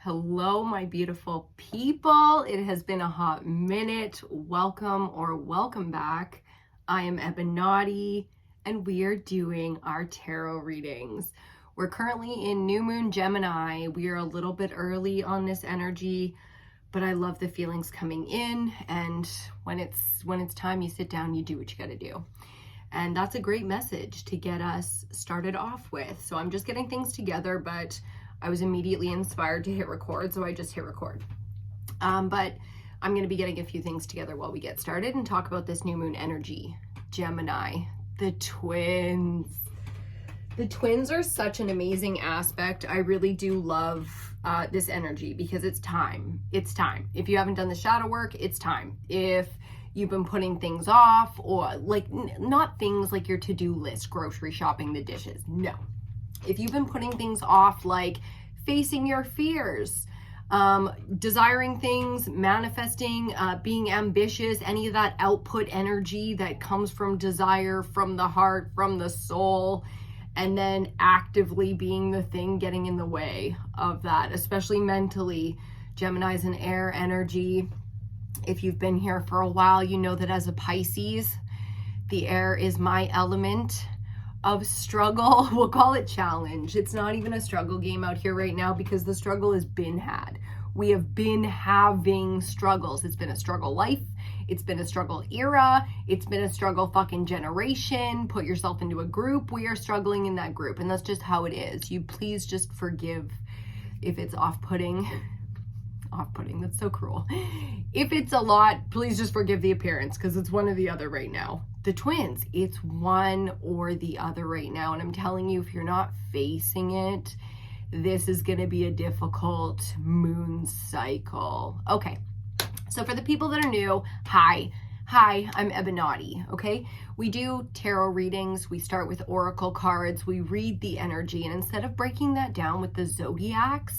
Hello, my beautiful people. It has been a hot minute. Welcome or welcome back. I am EBINOTTI, and we are doing our tarot readings. We're currently in New Moon Gemini. We are a little bit early on this energy, but I love the feelings coming in. And when it's time, you sit down, you do what you got to do. And that's a great message to get us started off with. So I'm just getting things together, but I was immediately inspired to hit record, so I just hit record. But I'm going to be getting a few things together while we get started and talk about this new moon energy. Gemini, the twins. The twins are such an amazing aspect. I really do love this energy because it's time. It's time. If you haven't done the shadow work, it's time. If you've been putting things off, or like not things like your to-do list, grocery shopping, the dishes. No. If you've been putting things off, like facing your fears, desiring things, manifesting, being ambitious, any of that output energy that comes from desire, from the heart, from the soul, and then actively being the thing getting in the way of that, especially mentally. Gemini's an air energy. If you've been here for a while, you know that as a Pisces, the air is my element of struggle. We'll call it challenge. It's not even a struggle game out here right now because the struggle has been had. We have been having struggles. It's been a struggle life. It's been a struggle era. It's been a struggle fucking generation. Put yourself into a group. We are struggling in that group, and that's just how it is. You please just forgive if it's off-putting. Off-putting, that's so cruel. If it's a lot, please just forgive the appearance because it's one or the other right now. The twins, it's one or the other right now. And I'm telling you, if you're not facing it, this is going to be a difficult moon cycle. Okay, so for the people that are new, hi, I'm EBINOTTI, okay? We do tarot readings. We start with oracle cards. We read the energy. And instead of breaking that down with the zodiac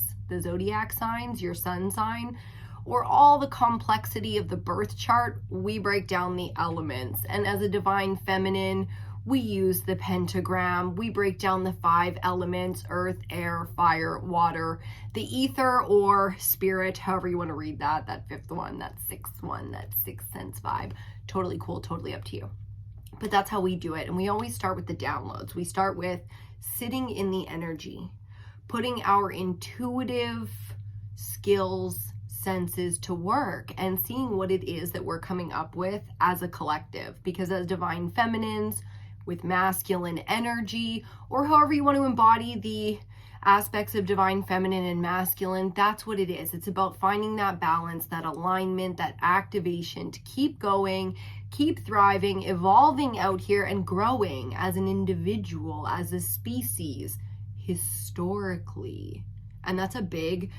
signs, your sun sign, or all the complexity of the birth chart, we break down the elements. And as a divine feminine, we use the pentagram. We break down the 5 elements: earth, air, fire, water, the ether or spirit, however you want to read that 5th one, that 6th one, that 6th sense vibe. Totally cool, totally up to you. But that's how we do it. And we always start with the downloads. We start with sitting in the energy, putting our intuitive skills, senses to work, and seeing what it is that we're coming up with as a collective. Because as divine feminines with masculine energy, or however you want to embody the aspects of divine feminine and masculine, that's what it is. It's about finding that balance, that alignment, that activation to keep going, keep thriving, evolving out here, and growing as an individual, as a species, historically. And that's a big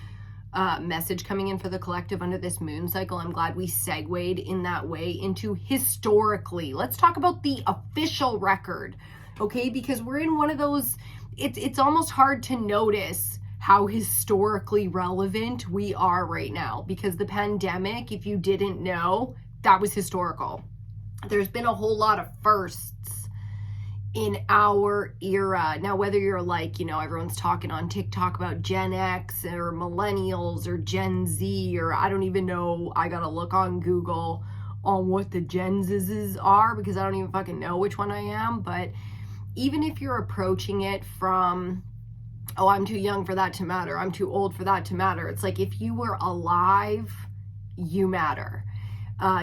message coming in for the collective under this moon cycle. I'm glad we segued in that way into historically. Let's talk about the official record, okay? Because we're in one of those, it's almost hard to notice how historically relevant we are right now, because the pandemic, if you didn't know, that was historical. There's been a whole lot of firsts in our era. Now, whether you're like, everyone's talking on TikTok about Gen X or millennials or Gen Z, or I don't even know, I gotta look on Google on what the Gen Z's are because I don't even fucking know which one I am. But even if you're approaching it from, oh, I'm too young for that to matter, I'm too old for that to matter, it's like if you were alive, you matter.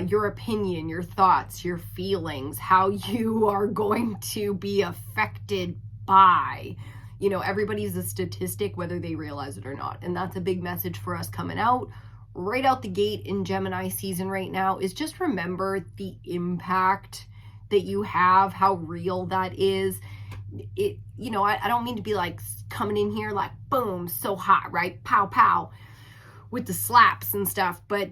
Your opinion, your thoughts, your feelings, how you are going to be affected by, everybody's a statistic, whether they realize it or not. And that's a big message for us coming out right out the gate in Gemini season right now, is just remember the impact that you have, how real that is. I don't mean to be like coming in here like, boom, so hot, right? Pow, pow, with the slaps and stuff. But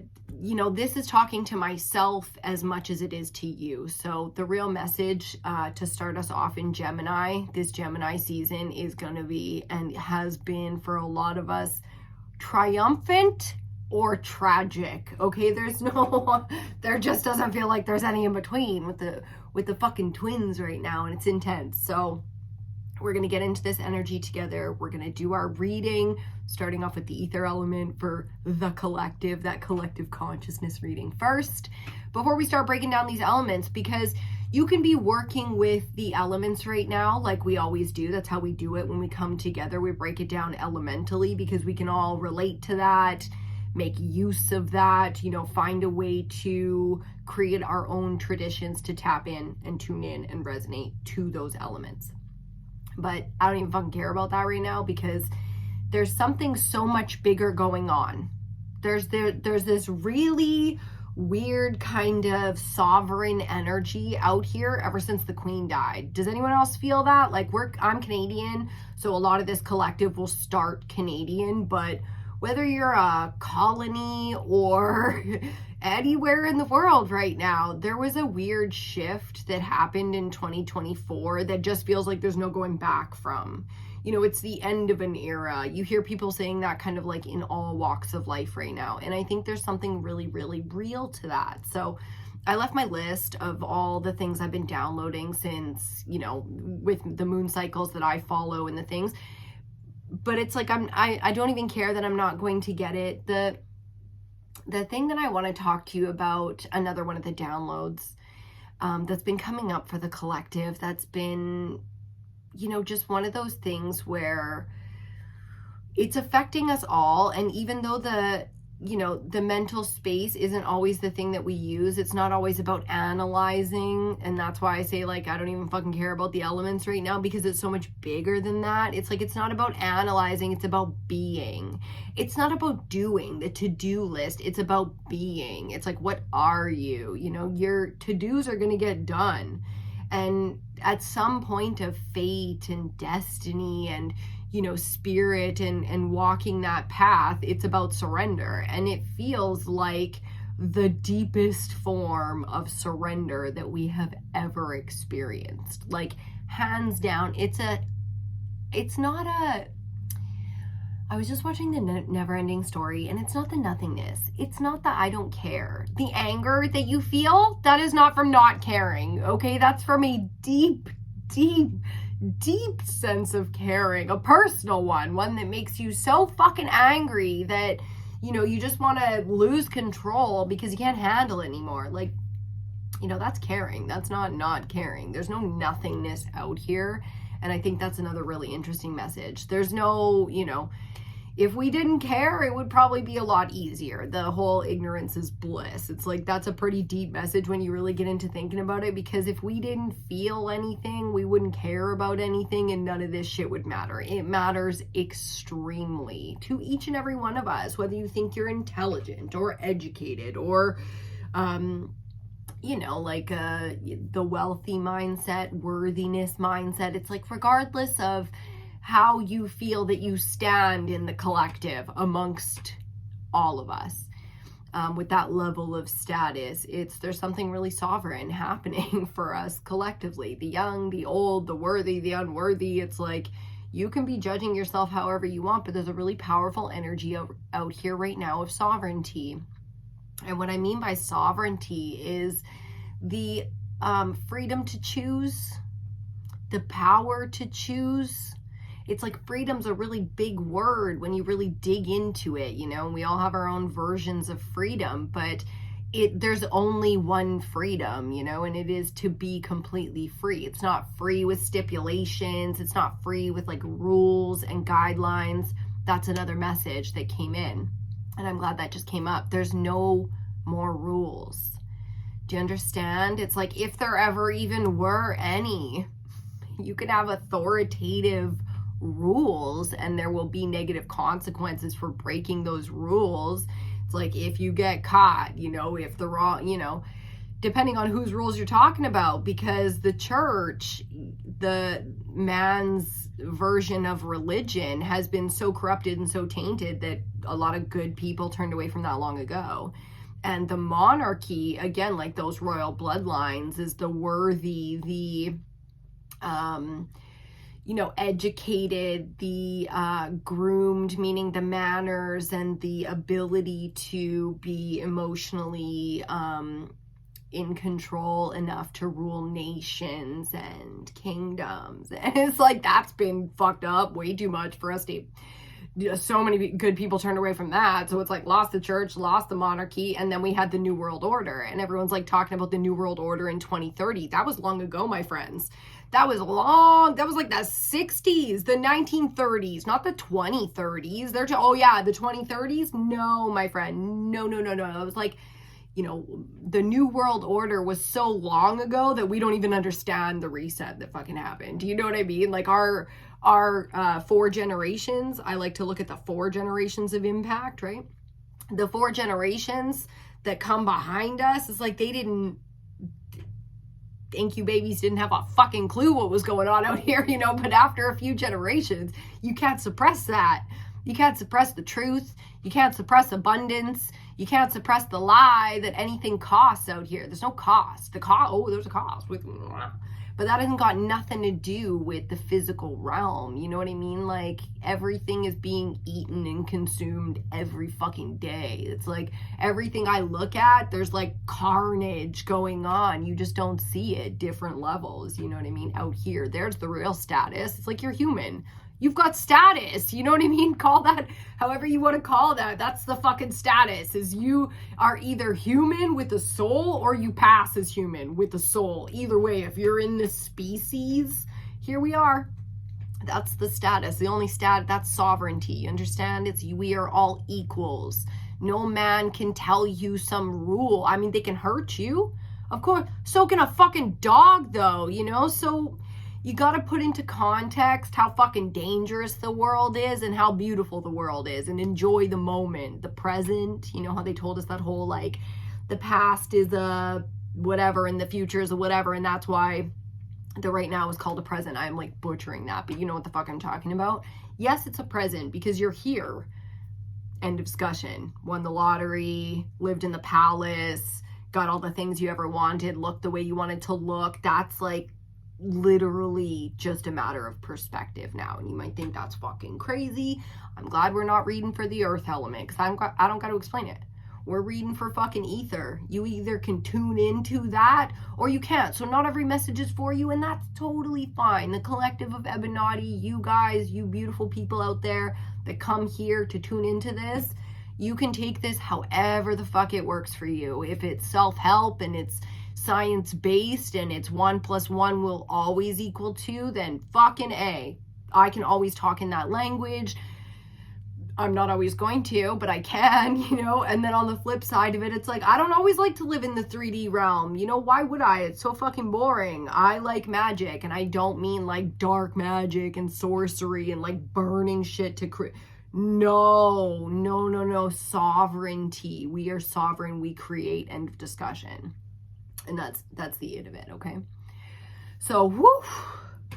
this is talking to myself as much as it is to you. So the real message to start us off in Gemini, this Gemini season, is going to be, and has been for a lot of us, triumphant or tragic. Okay, there just doesn't feel like there's any in between with the fucking twins right now, and it's intense. So We're going to get into this energy together. We're going to do our reading, starting off with the ether element for the collective, that collective consciousness reading first, before we start breaking down these elements, because you can be working with the elements right now like we always do. That's how we do it when we come together. We break it down elementally because we can all relate to that, make use of that, find a way to create our own traditions to tap in and tune in and resonate to those elements. But I don't even fucking care about that right now because there's something so much bigger going on. There's this really weird kind of sovereign energy out here ever since the Queen died. Does anyone else feel that? Like I'm Canadian, so a lot of this collective will start Canadian, but whether you're a colony or anywhere in the world right now, there was a weird shift that happened in 2024 that just feels like there's no going back from. It's the end of an era. You hear people saying that kind of like in all walks of life right now. And I think there's something really, really real to that. So I left my list of all the things I've been downloading since, with the moon cycles that I follow and the things. But it's like I don't even care that I'm not going to get it. The thing that I want to talk to you about, another one of the downloads that's been coming up for the collective, that's been, just one of those things where it's affecting us all. And even though the mental space isn't always the thing that we use, it's not always about analyzing. And that's why I say, like, I don't even fucking care about the elements right now because it's so much bigger than that. It's like, it's not about analyzing, it's about being. It's not about doing the to-do list, it's about being. It's like, what are you? Your to-dos are going to get done. And at some point of fate and destiny and spirit and walking that path, it's about surrender. And it feels like the deepest form of surrender that we have ever experienced. Like, hands down, I was just watching the Never Ending Story, and it's not the nothingness. It's not that I don't care. The anger that you feel, that is not from not caring, okay? That's from a deep, deep, deep sense of caring, a personal one that makes you so fucking angry that, you just want to lose control because you can't handle it anymore. Like, that's caring. That's not caring. There's no nothingness out here. And I think that's another really interesting message. There's no, if we didn't care, it would probably be a lot easier. The whole ignorance is bliss. It's like, that's a pretty deep message when you really get into thinking about it, because if we didn't feel anything, we wouldn't care about anything, and none of this shit would matter. It matters extremely to each and every one of us, whether you think you're intelligent or educated or, the wealthy mindset, worthiness mindset. It's like, regardless of how you feel that you stand in the collective amongst all of us, with that level of status, there's something really sovereign happening for us collectively. The young, the old, the worthy, the unworthy. It's like, you can be judging yourself however you want, but there's a really powerful energy out here right now of sovereignty. And what I mean by sovereignty is the freedom to choose, the power to choose. It's like, freedom's a really big word when you really dig into it, we all have our own versions of freedom, but there's only one freedom, and it is to be completely free. It's not free with stipulations. It's not free with like rules and guidelines. That's another message that came in. And I'm glad that just came up. There's no more rules. Do you understand? It's like, if there ever even were any, you could have authoritative rules and there will be negative consequences for breaking those rules. It's like, if you get caught, if the wrong, depending on whose rules you're talking about, because the church, the man's version of religion, has been so corrupted and so tainted that a lot of good people turned away from that long ago. And the monarchy, again, like those royal bloodlines, is the worthy, the educated, the groomed, meaning the manners and the ability to be emotionally in control enough to rule nations and kingdoms. And it's like, that's been fucked up way too much for us to, so many good people turned away from that. So it's like lost the church, lost the monarchy, and then we had the New World Order. And everyone's like talking about the New World Order in 2030. That was long ago, my friends. That was like the 60s, the 1930s, not the 2030s. They're oh yeah, the 2030s? No, my friend. No. It was like, you know, the New World Order was so long ago that we don't even understand the reset that fucking happened. Do you know what I mean? Like our 4 generations, I like to look at the 4 generations of impact, right? The 4 generations that come behind us, it's like they didn't, thank you babies, didn't have a fucking clue what was going on out here, you know, but after a few generations, you can't suppress that. You can't suppress the truth. You can't suppress abundance. You can't suppress the lie that anything costs out here. There's no cost. There's a cost. But that hasn't got nothing to do with the physical realm. You know what I mean? Like, everything is being eaten and consumed every fucking day. It's like everything I look at, there's like carnage going on. You just don't see it. Different levels. You know what I mean? Out here, there's the real status. It's like you're human. You've got status, you know what I mean? Call that however you want to call that. That's the fucking status, is you are either human with a soul or you pass as human with a soul. Either way, if you're in this species, here we are. That's the status. The only stat, that's sovereignty. You understand? It's we are all equals. No man can tell you some rule. I mean, they can hurt you. Of course, so can a fucking dog though, you know? So you got to put into context how fucking dangerous the world is and how beautiful the world is, and enjoy the moment, the present. You know how they told us that whole, like, the past is a whatever and the future is a whatever, and that's why the right now is called a present. I'm like butchering that, but you know what the fuck I'm talking about. Yes, it's a present because you're here. End of discussion. Won the lottery, lived in the palace, got all the things you ever wanted, looked the way you wanted to look. That's like literally just a matter of perspective now, and you might think that's fucking crazy. I'm glad we're not reading for the earth element, because I don't got to explain it. We're reading for fucking ether. You either can tune into that or you can't. So not every message is for you, and that's totally fine. The collective of EBINOTTI, you guys, you beautiful people out there that come here to tune into this, you can take this however the fuck it works for you. If it's self-help and it's science-based and it's 1 + 1 will always equal 2, then fucking A. I can always talk in that language. I'm not always going to, but I can, you know. And then on the flip side of it, it's like, I don't always like to live in the 3D realm. You know, why would I? It's so fucking boring. I like magic, and I don't mean like dark magic and sorcery and like burning shit to create. No. Sovereignty. We are sovereign. We create. End of discussion. And that's the it of it, okay? So, whoo, I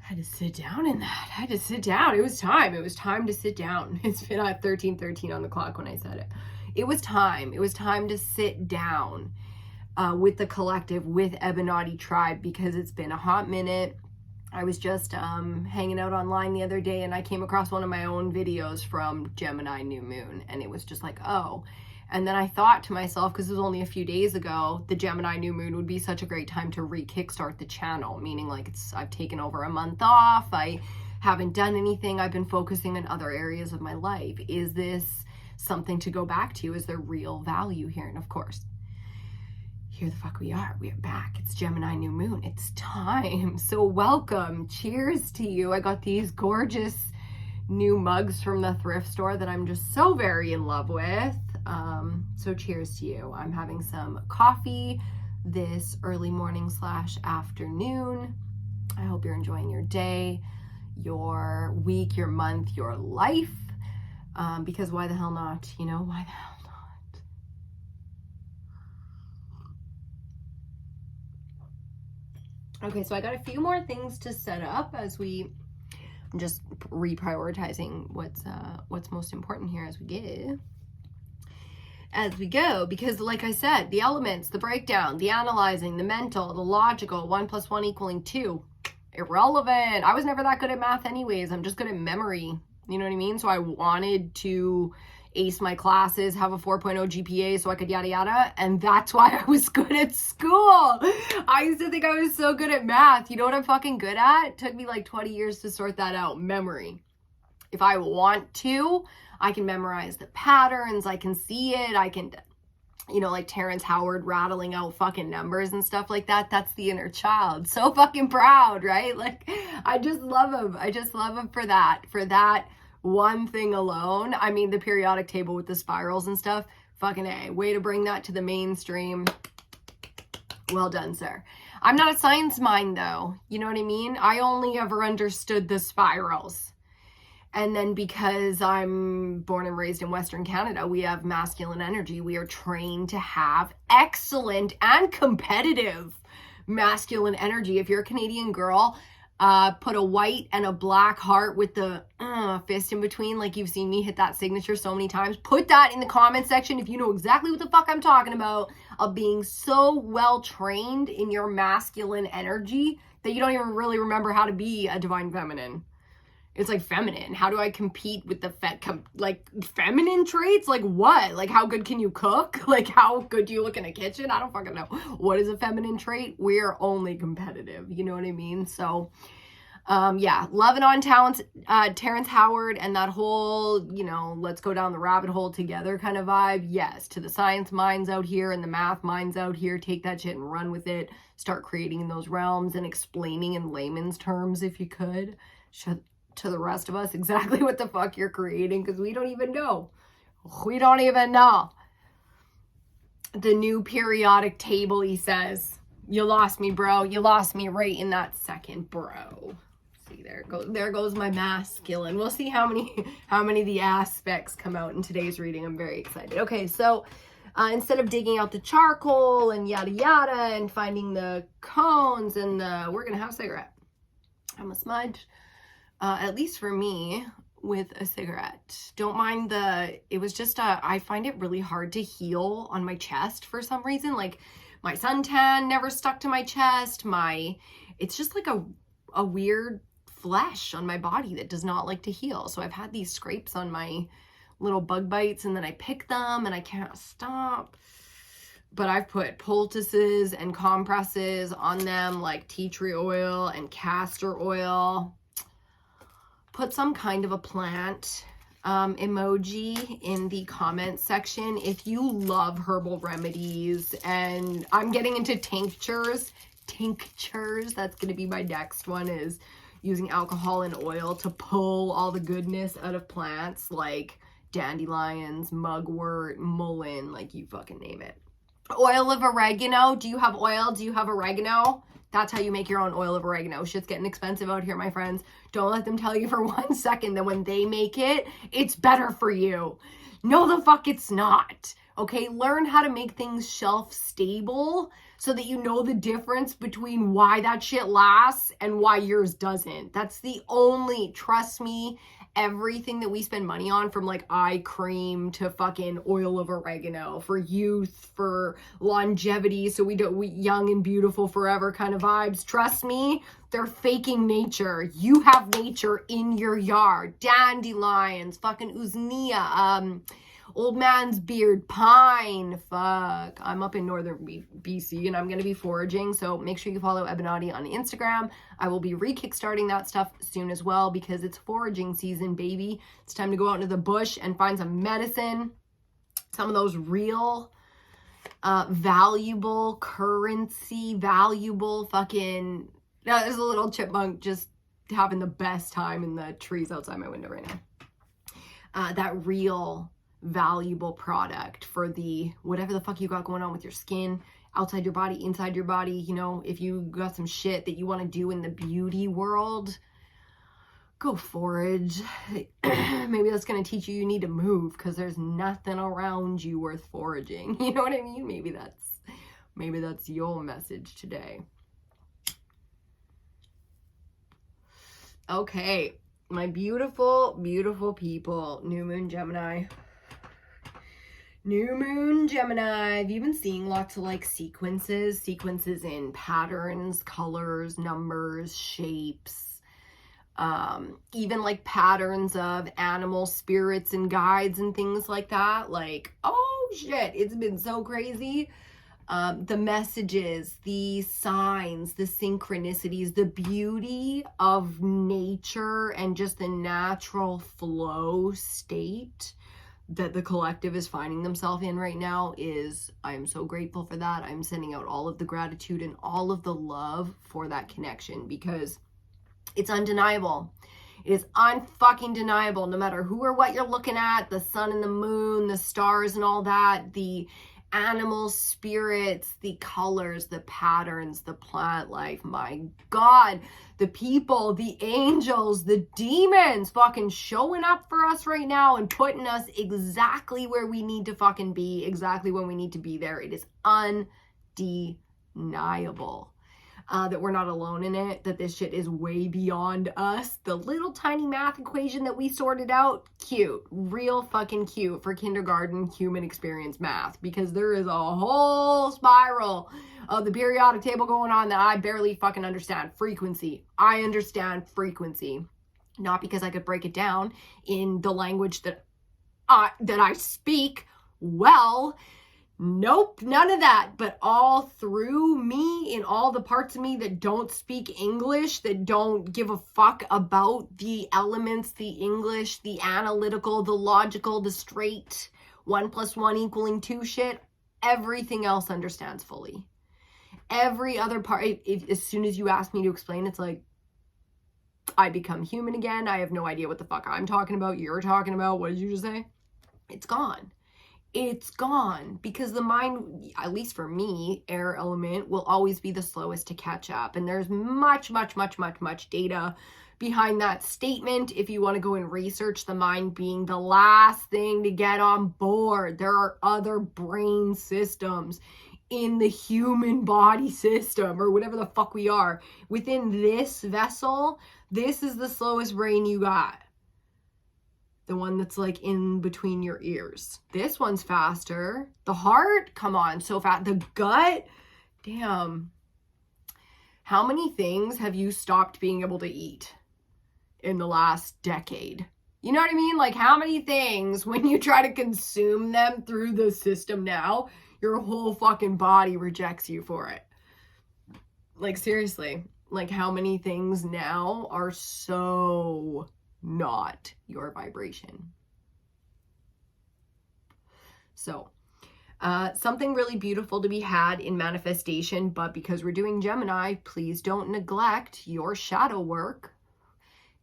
had to sit down in that. I had to sit down. It was time. It was time to sit down. It's been at 13:13 on the clock when I said it. It was time. It was time to sit down with the collective, with EBINOTTI Tribe, because it's been a hot minute. I was just hanging out online the other day, and I came across one of my own videos from Gemini New Moon, and it was just like, oh. And then I thought to myself, because it was only a few days ago, the Gemini New Moon would be such a great time to re-kickstart the channel, meaning like I've taken over a month off, I haven't done anything, I've been focusing on other areas of my life. Is this something to go back to? Is there real value here? And of course, here the fuck we are back. It's Gemini New Moon. It's time. So welcome. Cheers to you. I got these gorgeous new mugs from the thrift store that I'm just so very in love with. So cheers to you. I'm having some coffee this early morning / afternoon. I hope you're enjoying your day, your week, your month, your life, because why the hell not? You know, why the hell not? Okay, so I got a few more things to set up as I'm just reprioritizing what's most important here as we go, because like I said, the elements, the breakdown, the analyzing, the mental, the logical, 1 + 1 = 2, irrelevant. I was never that good at math anyways. I'm just good at memory. You know what I mean? So I wanted to ace my classes, have a 4.0 GPA so I could yada yada. And that's why I was good at school. I used to think I was so good at math. You know what I'm fucking good at? It took me like 20 years to sort that out. Memory. If I want to, I can memorize the patterns. I can see it. I can, you know, like Terrence Howard rattling out fucking numbers and stuff like that. That's the inner child. So fucking proud, right? Like, I just love him. I just love him for that one thing alone. I mean, the periodic table with the spirals and stuff, fucking A. Way to bring that to the mainstream. Well done, sir. I'm not a science mind, though. You know what I mean? I only ever understood the spirals. And then because I'm born and raised in Western Canada, we have masculine energy. We are trained to have excellent and competitive masculine energy. If you're a Canadian girl, put a white and a black heart with the fist in between, like you've seen me hit that signature so many times. Put that in the comment section if you know exactly what the fuck I'm talking about, of being so well trained in your masculine energy that you don't even really remember how to be a divine feminine. It's like feminine. How do I compete with the feminine traits? Like what? Like how good can you cook? Like how good do you look in a kitchen? I don't fucking know. What is a feminine trait? We're only competitive. You know what I mean? So, yeah, loving on Terrence Howard and that whole, you know, let's go down the rabbit hole together kind of vibe. Yes, to the science minds out here and the math minds out here, take that shit and run with it. Start creating in those realms and explaining in layman's terms if you could. To the rest of us exactly what the fuck you're creating, because we don't even know. We don't even know. The new periodic table, he says. You lost me, bro. You lost me right in that second, bro. See, there goes my masculine. We'll see how many of the aspects come out in today's reading. I'm very excited. Okay, so instead of digging out the charcoal and yada yada and finding the cones and we're gonna have a cigarette. I'm a smudge. At least for me, with a cigarette. Don't mind it was just, I find it really hard to heal on my chest for some reason. Like, my suntan never stuck to my chest. It's just like a weird flesh on my body that does not like to heal. So I've had these scrapes on my little bug bites, and then I pick them, and I can't stop. But I've put poultices and compresses on them, like tea tree oil and castor oil. Put some kind of a plant emoji in the comment section if you love herbal remedies. And I'm getting into tinctures. That's going to be my next one, is using alcohol and oil to pull all the goodness out of plants like dandelions, mugwort, mullein, like you fucking name it. Oil of oregano. Do you have oil? Do you have oregano? That's how you make your own oil of oregano. Shit's getting expensive out here, my friends. Don't let them tell you for 1 second that when they make it, it's better for you. No, the fuck it's not. Okay, learn how to make things shelf stable so that you know the difference between why that shit lasts and why yours doesn't. That's the only, trust me, everything that we spend money on, from like eye cream to fucking oil of oregano, for youth, for longevity, so we young and beautiful forever kind of vibes. Trust me, they're faking nature. You have nature in your yard. Dandelions, fucking usnea, old man's beard, pine, fuck. I'm up in northern BC and I'm going to be foraging, so make sure you follow EBINOTTI on Instagram. I will be re-kickstarting that stuff soon as well, because it's foraging season, baby. It's time to go out into the bush and find some medicine, some of those real valuable currency, valuable fucking, there's a little chipmunk just having the best time in the trees outside my window right now. That real valuable product for the whatever the fuck you got going on with your skin, outside your body, inside your body. You know, if you got some shit that you want to do in the beauty world, go forage. Maybe that's going to teach you need to move, because there's nothing around you worth foraging. You know what I mean? Maybe that's your message today. Okay, my beautiful, beautiful people. New Moon Gemini. New Moon Gemini. Have you been seeing lots of like sequences in patterns, colors, numbers, shapes, even like patterns of animal spirits and guides and things like that. Like, oh shit, it's been so crazy. The messages, the signs, the synchronicities, the beauty of nature and just the natural flow state that the collective is finding themselves in right now is, I'm so grateful for that. I'm sending out all of the gratitude and all of the love for that connection, because it's undeniable. It is unfucking deniable, no matter who or what you're looking at, the sun and the moon, the stars and all that, the animals, spirits, the colors, the patterns, the plant life. My God, the people, the angels, the demons fucking showing up for us right now and putting us exactly where we need to fucking be, exactly when we need to be there. It is undeniable. That we're not alone in it, that this shit is way beyond us. The little tiny math equation that we sorted out, cute, real fucking cute for kindergarten human experience math, because there is a whole spiral of the periodic table going on that I barely fucking understand. Frequency. I understand frequency. Not because I could break it down in the language that I speak well. Nope, none of that. But all through me, in all the parts of me that don't speak English, that don't give a fuck about the elements, the English, the analytical, the logical, the straight 1 + 1 = 2 shit, everything else understands fully. Every other part, as soon as you ask me to explain, it's like, I become human again. I have no idea what the fuck I'm talking about, you're talking about. What did you just say? It's gone. It's gone, because the mind, at least for me, air element will always be the slowest to catch up. And there's much data behind that statement. If you want to go and research the mind being the last thing to get on board, there are other brain systems in the human body system, or whatever the fuck we are. Within this vessel, this is the slowest brain you got. The one that's like in between your ears. This one's faster. The heart, come on, so fast. The gut, damn. How many things have you stopped being able to eat in the last decade? You know what I mean? Like, how many things, when you try to consume them through the system now, your whole fucking body rejects you for it? Like, seriously. Like, how many things now are so not your vibration? So something really beautiful to be had in manifestation, but because we're doing Gemini, please don't neglect your shadow work.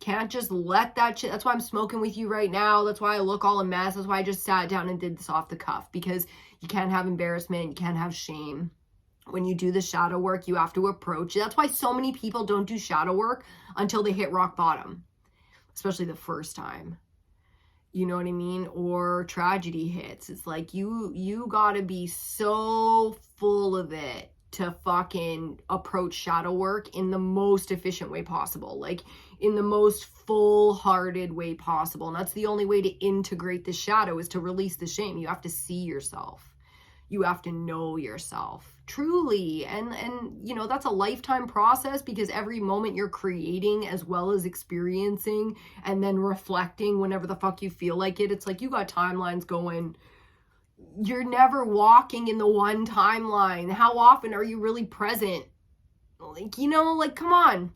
Can't just let that shit. That's why I'm smoking with you right now. That's why I look all a mess. That's why I just sat down and did this off the cuff, because you can't have embarrassment, you can't have shame. When you do the shadow work, you have to approach it. That's why so many people don't do shadow work until they hit rock bottom, especially the first time. You know what I mean? Or tragedy hits. It's like you gotta be so full of it to fucking approach shadow work in the most efficient way possible. Like, in the most full-hearted way possible. And that's the only way to integrate the shadow, is to release the shame. You have to see yourself. You have to know yourself truly. And you know, that's a lifetime process, because every moment you're creating as well as experiencing and then reflecting whenever the fuck you feel like it. It's like you got timelines going. You're never walking in the one timeline. How often are you really present? Like, you know, like, come on,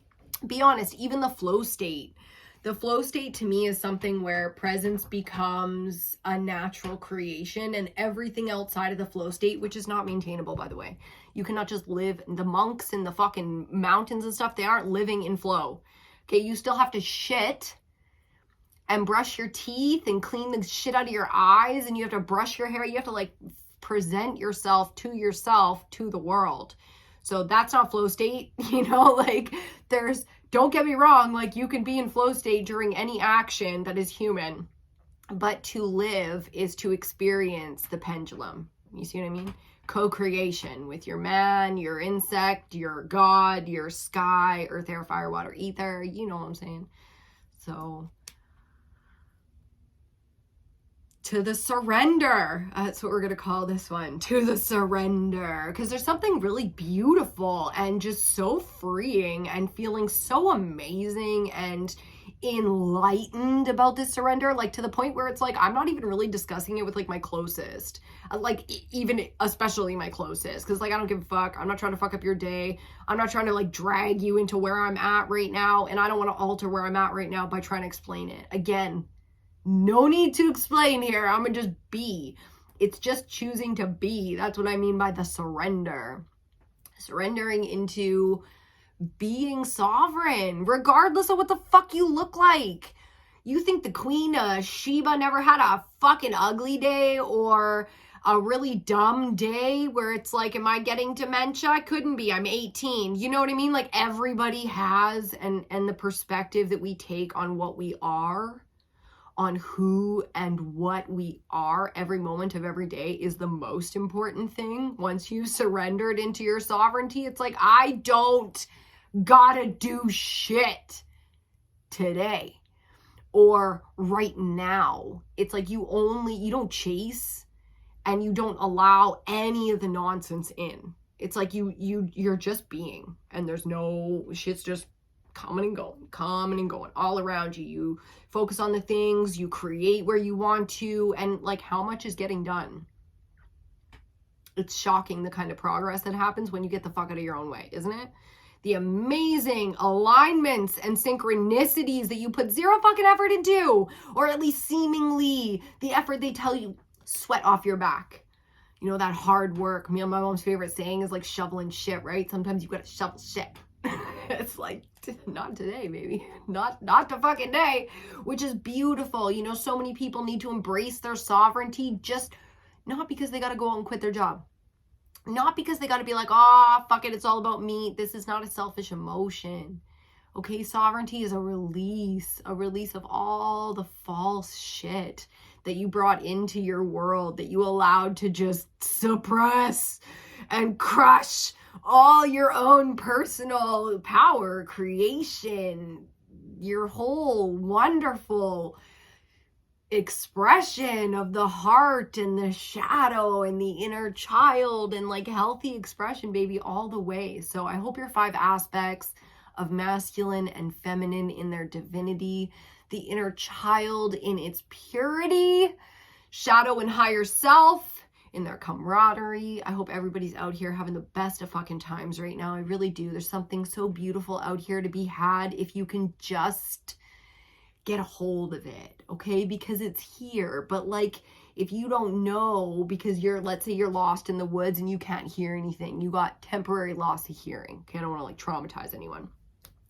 be honest. Even the flow state. The flow state to me is something where presence becomes a natural creation, and everything outside of the flow state, which is not maintainable, by the way. You cannot just live. The monks in the fucking mountains and stuff, they aren't living in flow. Okay, you still have to shit and brush your teeth and clean the shit out of your eyes, and you have to brush your hair. You have to like present yourself to the world. So that's not flow state, you know, like don't get me wrong, like you can be in flow state during any action that is human, but to live is to experience the pendulum. You see what I mean? Co-creation with your man, your insect, your God, your sky, earth, air, fire, water, ether. You know what I'm saying? So to the surrender. That's what we're going to call this one, to the surrender, because there's something really beautiful and just so freeing and feeling so amazing and enlightened about this surrender, like to the point where it's like I'm not even really discussing it with like my closest, like even especially my closest, because like I don't give a fuck. I'm not trying to fuck up your day. I'm not trying to like drag you into where I'm at right now, and I don't want to alter where I'm at right now by trying to explain it. Again, no need to explain here. I'm gonna just be. It's just choosing to be. That's what I mean by the surrender. Surrendering into being sovereign, regardless of what the fuck you look like. You think the Queen of Sheba never had a fucking ugly day or a really dumb day where it's like, am I getting dementia? I couldn't be. I'm 18. You know what I mean? Like everybody has, and the perspective that we take on what we are, on who and what we are every moment of every day is the most important thing. Once you've surrendered into your sovereignty, it's like, I don't gotta do shit today or right now. It's like you don't chase and you don't allow any of the nonsense in. It's like you're just being, and there's no shit's just coming and going all around you. You focus on the things, you create where you want to, and like how much is getting done. It's shocking the kind of progress that happens when you get the fuck out of your own way, isn't it? The amazing alignments and synchronicities that you put zero fucking effort into, or at least seemingly the effort they tell you, sweat off your back. You know, that hard work. Me and my mom's favorite saying is like shoveling shit, right? Sometimes you gotta shovel shit. It's like, not today, baby. Not the fucking day, which is beautiful. You know, so many people need to embrace their sovereignty, just not because they gotta go out and quit their job. Not because they got to be like, oh, fuck it, it's all about me. This is not a selfish emotion. Okay, sovereignty is a release of all the false shit that you brought into your world, that you allowed to just suppress and crush all your own personal power, creation, your whole wonderful expression of the heart and the shadow and the inner child, and like healthy expression, baby, all the way. So I hope your 5 aspects of masculine and feminine in their divinity, the inner child in its purity, shadow and higher self in their camaraderie. I hope everybody's out here having the best of fucking times right now. I really do. There's something so beautiful out here to be had if you can just get a hold of it, okay? Because it's here. But like, if you don't know, because let's say you're lost in the woods and you can't hear anything, you got temporary loss of hearing, okay? I don't want to like traumatize anyone.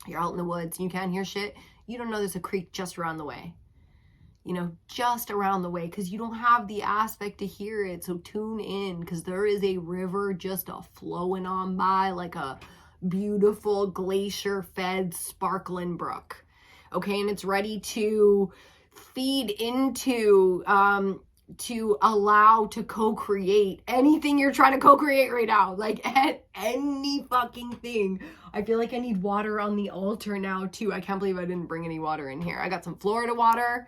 You're out in the woods and you can't hear shit. You don't know there's a creek just around the way, you know, just around the way, because you don't have the aspect to hear it. So tune in, because there is a river just a flowing on by like a beautiful glacier fed sparkling brook. Okay, and it's ready to feed into, to allow to co-create anything you're trying to co-create right now. Like any fucking thing. I feel like I need water on the altar now too. I can't believe I didn't bring any water in here. I got some Florida water.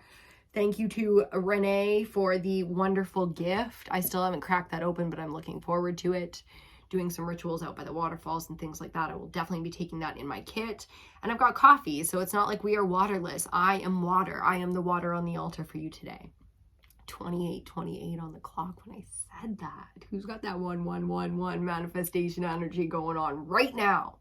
Thank you to Renee for the wonderful gift. I still haven't cracked that open, but I'm looking forward to it. Doing some rituals out by the waterfalls and things like that. I will definitely be taking that in my kit. And I've got coffee, so it's not like we are waterless. I am water. I am the water on the altar for you today. 28:28 on the clock when I said that. Who's got that 1111 manifestation energy going on right now?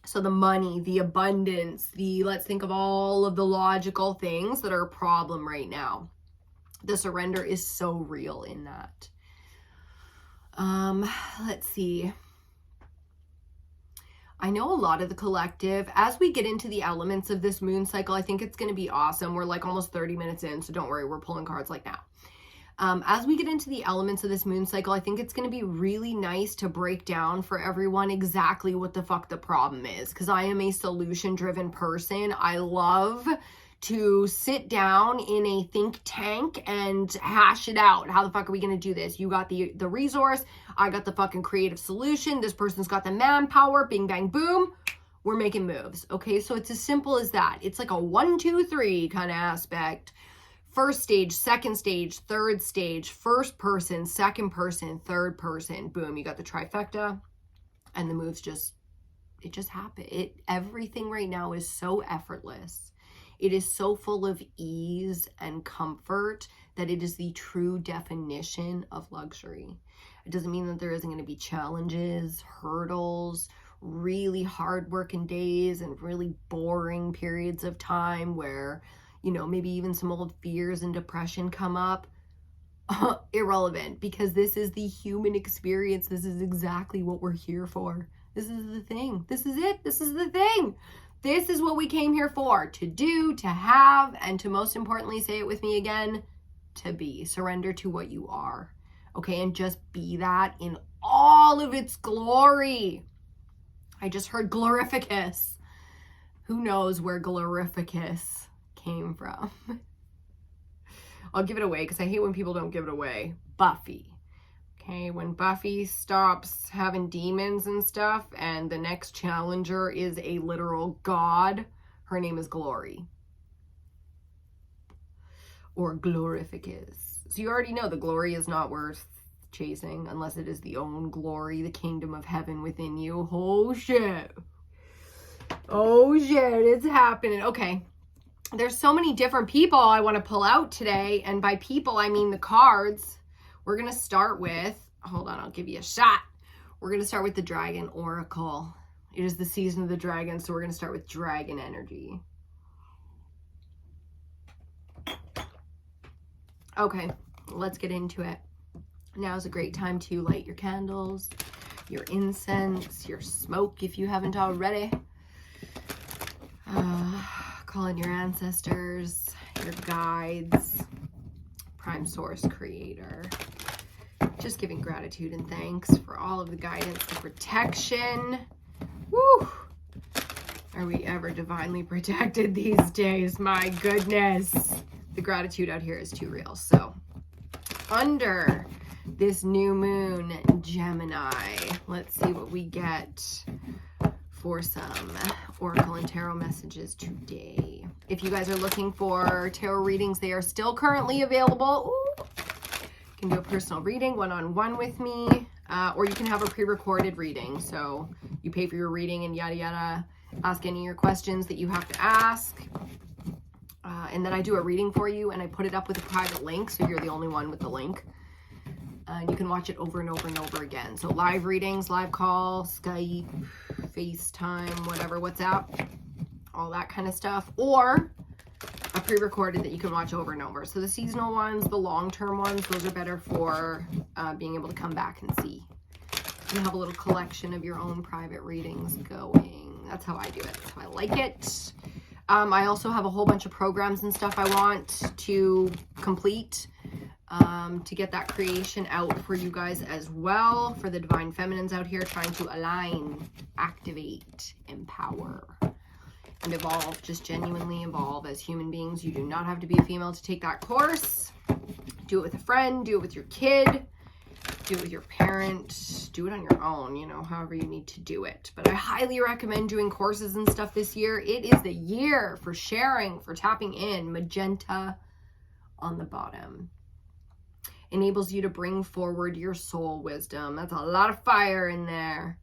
So the money, the abundance, let's think of all of the logical things that are a problem right now. The surrender is so real in that. Let's see. I know a lot of the collective, as we get into the elements of this moon cycle, I think it's going to be awesome. We're like almost 30 minutes in, so don't worry, we're pulling cards like now. As we get into the elements of this moon cycle, I think it's going to be really nice to break down for everyone exactly what the fuck the problem is, because I am a solution-driven person. I love to sit down in a think tank and hash it out. How the fuck are we going to do this? You got the resource. I got the fucking creative solution. This person's got the manpower. Bing, bang, boom. we're making moves. Okay, so it's as simple as that. It's like a 1, 2, 3 kind of aspect. First stage, second stage, third stage, first person, second person, third person. Boom, you got the trifecta, and the moves just happen. Everything right now is so effortless. It is so full of ease and comfort that it is the true definition of luxury. It doesn't mean that there isn't going to be challenges, hurdles, really hard working days, and really boring periods of time where, you know, maybe even some old fears and depression come up. Irrelevant, because this is the human experience. This is exactly what we're here for. This is the thing. This is it. This is the thing. This is what we came here for, to do, to have, and to, most importantly, say it with me again, to be. Surrender to what you are. Okay, and just be that in all of its glory. I just heard glorificus. Who knows where glorificus came from? I'll give it away because I hate when people don't give it away. Buffy. Okay, when Buffy stops having demons and stuff and the next challenger is a literal god, her name is Glory. Or glorificus. So you already know the glory is not worth chasing unless it is the own glory, the kingdom of heaven within you. Oh shit. Oh shit, it's happening. Okay. There's so many different people I want to pull out today. And by people, I mean the cards. We're going to start with, hold on, I'll give you a shot. We're going to start with the Dragon Oracle. It is the season of the dragon, so we're going to start with dragon energy. Okay, let's get into it. Now is a great time to light your candles, your incense, your smoke if you haven't already. Call in your ancestors, your guides, prime source creator. Just giving gratitude and thanks for all of the guidance and protection. Woo! Are we ever divinely protected these days? My goodness. The gratitude out here is too real. So, under this new moon, Gemini, let's see what we get for some oracle and tarot messages today. If you guys are looking for tarot readings, they are still currently available. Ooh. You can do a personal reading one-on-one with me, or you can have a pre-recorded reading. So you pay for your reading and yada yada, ask any of your questions that you have to ask, and then I do a reading for you and I put it up with a private link, so you're the only one with the link. And you can watch it over and over and over again. So live readings, live call, Skype, FaceTime, whatever, WhatsApp, all that kind of stuff. Or a pre-recorded that you can watch over and over. So the seasonal ones, the long-term ones, those are better for being able to come back and see. You have a little collection of your own private readings going. That's how I do it. That's how I like it. I also have a whole bunch of programs and stuff I want to complete to get that creation out for you guys as well, for the divine feminines out here trying to align, activate, empower, and evolve. Just genuinely evolve as human beings. You do not have to be a female to take that course. Do it with a friend, do it with your kid, do it with your parent, do it on your own, you know, however you need to do it. But I highly recommend doing courses and stuff this year. It is the year for sharing, for tapping in. Magenta on the bottom enables you to bring forward your soul wisdom. That's a lot of fire in there.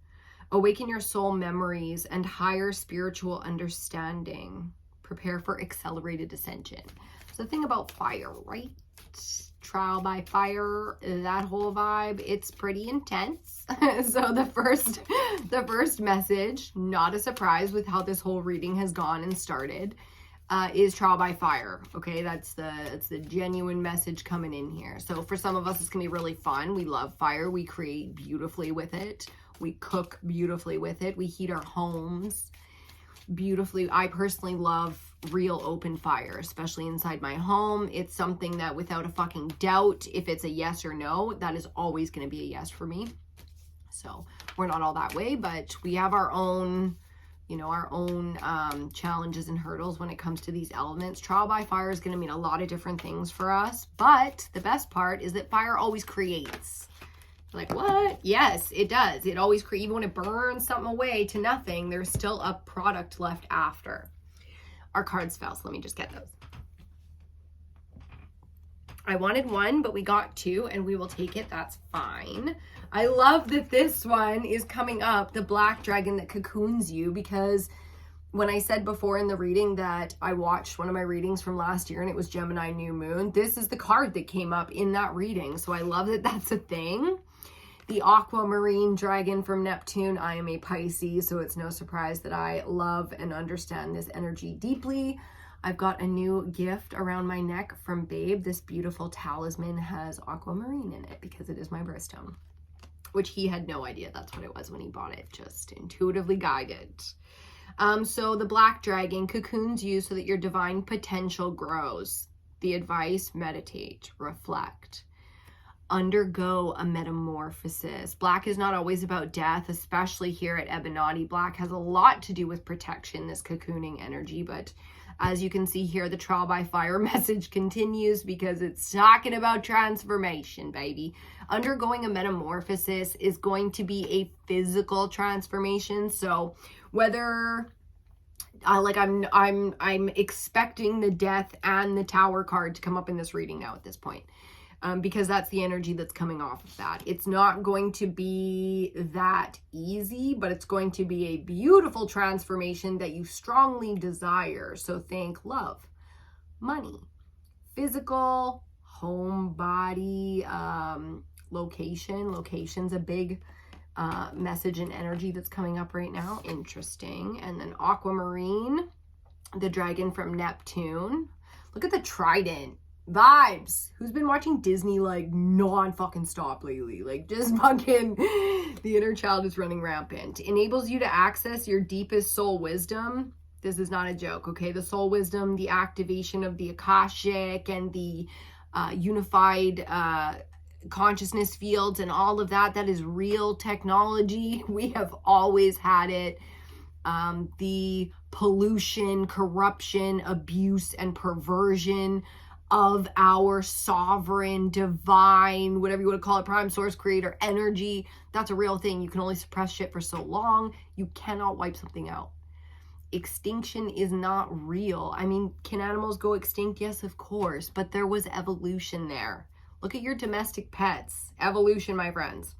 Awaken your soul memories and higher spiritual understanding. Prepare for accelerated ascension. So the thing about fire, right? Trial by fire, that whole vibe, it's pretty intense. So the first message, not a surprise with how this whole reading has gone and started, is trial by fire. Okay, that's the genuine message coming in here. So for some of us, it's gonna be really fun. We love fire. We create beautifully with it. We cook beautifully with it. We heat our homes beautifully. I personally love real open fire, especially inside my home. It's something that without a fucking doubt, if it's a yes or no, that is always going to be a yes for me. So we're not all that way, but we have our own, you know, our own challenges and hurdles when it comes to these elements. Trial by fire is going to mean a lot of different things for us, but the best part is that fire always creates. Like, what? Yes, it does. It always, even when it burns something away to nothing, there's still a product left after. Our cards fell, so let me just get those. I wanted one, but we got two, and we will take it. That's fine. I love that this one is coming up, the black dragon that cocoons you, because when I said before in the reading that I watched one of my readings from last year and it was Gemini New Moon, this is the card that came up in that reading. So I love that that's a thing. The aquamarine dragon from Neptune. I am a Pisces, so it's no surprise that I love and understand this energy deeply. I've got a new gift around my neck from Babe. This beautiful talisman has aquamarine in it because it is my birthstone, which he had no idea that's what it was when he bought it, just intuitively guided. So the black dragon cocoons you so that your divine potential grows. The advice: meditate, reflect, undergo a metamorphosis. Black is not always about death, especially here at EBINOTTI. Black has a lot to do with protection, this cocooning energy, but as you can see here, the trial by fire message continues because it's talking about transformation, baby. Undergoing a metamorphosis is going to be a physical transformation. So whether I'm expecting the death and the tower card to come up in this reading now at this point. Because that's the energy that's coming off of that. It's not going to be that easy, but it's going to be a beautiful transformation that you strongly desire. So think love, money, physical, home, body, location. Location's a big message and energy that's coming up right now. Interesting. And then aquamarine, the dragon from Neptune. Look at the trident. Vibes. Who's been watching Disney like non-fucking stop lately? Like just fucking the inner child is running rampant. Enables you to access your deepest soul wisdom. This is not a joke, okay? The soul wisdom, the activation of the Akashic and the unified consciousness fields and all of that. That is real technology. We have always had it. The pollution, corruption, abuse, and perversion of our sovereign, divine, whatever you want to call it, prime source creator energy. That's a real thing. You can only suppress shit for so long. You cannot wipe something out. Extinction is not real. I mean, can animals go extinct? Yes, of course. But there was evolution there. Look at your domestic pets. Evolution, my friends.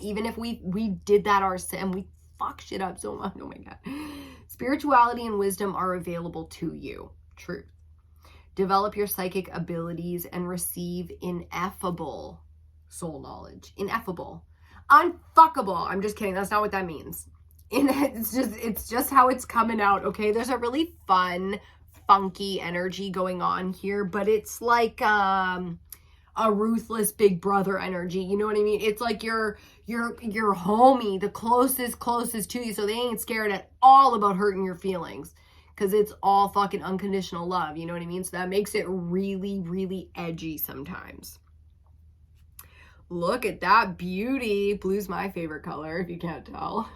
Even if we did that ourselves and we fuck shit up so much. Oh my God. Spirituality and wisdom are available to you. Truth. Develop your psychic abilities and receive ineffable soul knowledge. Ineffable. Unfuckable. I'm just kidding. That's not what that means. It's just how it's coming out, okay? There's a really fun, funky energy going on here, but it's like a ruthless big brother energy. You know what I mean? It's like your homie, the closest to you, so they ain't scared at all about hurting your feelings. Because it's all fucking unconditional love, you know what I mean? So that makes it really, really edgy sometimes. Look at that beauty. Blue's my favorite color, if you can't tell.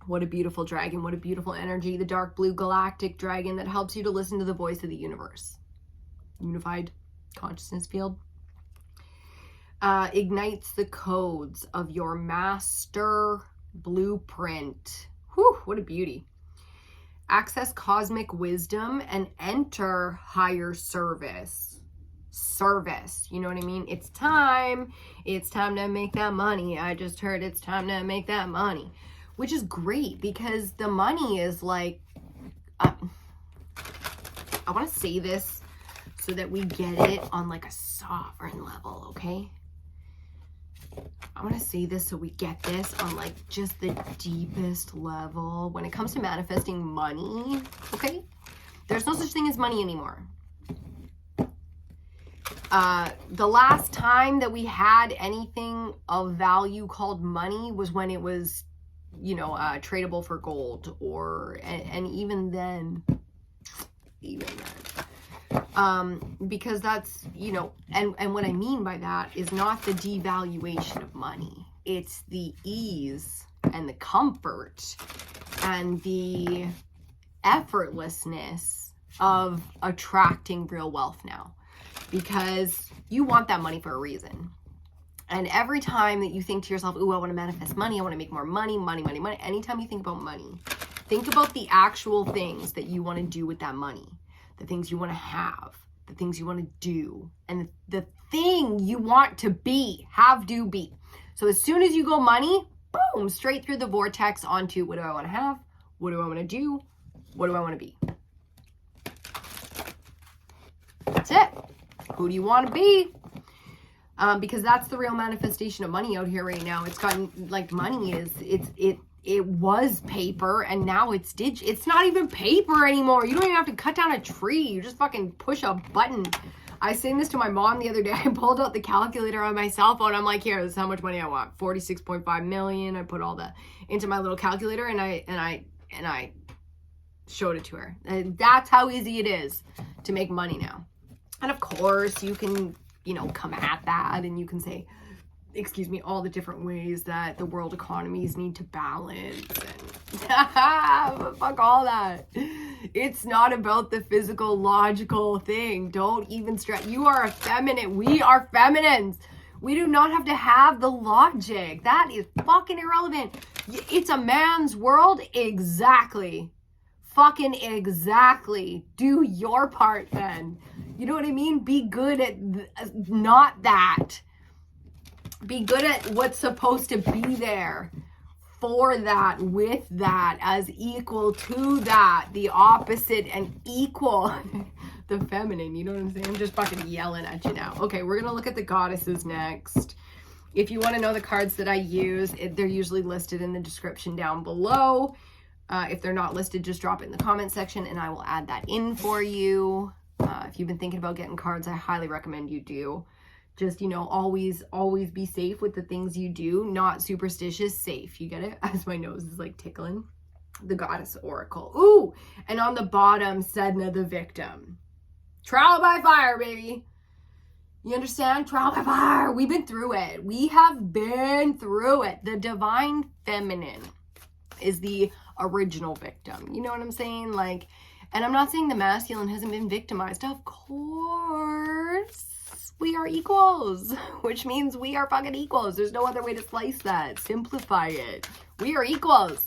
What a beautiful dragon. What a beautiful energy. The dark blue galactic dragon that helps you to listen to the voice of the universe. Unified consciousness field. Ignites the codes of your master blueprint. Whew, what a beauty. Access cosmic wisdom and enter higher service. You know what I mean? It's time to make that money. I just heard it's time to make that money, which is great because the money is like, I want to say this so that we get it on like a sovereign level, okay? I want to say this so we get this on like just the deepest level when it comes to manifesting money, okay? There's no such thing as money anymore. The last time that we had anything of value called money was when it was, you know, tradable for gold, or, and even then, because that's, you know, and what I mean by that is not the devaluation of money. It's the ease and the comfort and the effortlessness of attracting real wealth now. because you want that money for a reason. And every time that you think to yourself, ooh, I want to manifest money, I want to make more money, anytime you think about money, think about the actual things that you want to do with that money, the things you want to have, the things you want to do, and the thing you want to be, have, do, be. So as soon as you go money, boom, straight through the vortex onto what do I want to have? What do I want to do? What do I want to be? That's it. Who do you want to be? Because that's the real manifestation of money out here right now. It's gotten, like, money is, it was paper, and now it's digital. It's not even paper anymore. You don't even have to cut down a tree. You just fucking push a button. I was saying this to my mom the other day. I pulled out the calculator on my cell phone. I'm like, here, this is how much money I want. 46.5 million. I put all that into my little calculator, and I showed it to her. And that's how easy it is to make money now. And of course, you can, you know, come at that and you can say, excuse me, all the different ways that the world economies need to balance, and fuck all that. It's not about the physical, logical thing. Don't even stress. You are effeminate. We are feminines. We do not have to have the logic. That is fucking irrelevant. It's a man's world. Exactly. Fucking exactly. Do your part then. You know what I mean? Be good at not that. Be good at what's supposed to be there for that, with that, as equal to that, the opposite and equal. The feminine, you know what I'm saying? I'm just fucking yelling at you now. Okay, we're gonna look at the goddesses next. If you want to know the cards that I use, they're usually listed in the description down below. If they're not listed, just drop it in the comment section and I will add that in for you. If you've been thinking about getting cards, I highly recommend you do. Just, you know, always be safe with the things you do. Not superstitious, safe. You get it? As my nose is like tickling. The Goddess Oracle. Ooh! And on the bottom, Sedna the Victim. Trial by fire, baby. You understand? Trial by fire. We've been through it. We have been through it. The Divine Feminine is the original victim. You know what I'm saying? Like, and I'm not saying the masculine hasn't been victimized. Of course. We are equals, which means we are fucking equals. There's no other way to slice that. Simplify it. We are equals.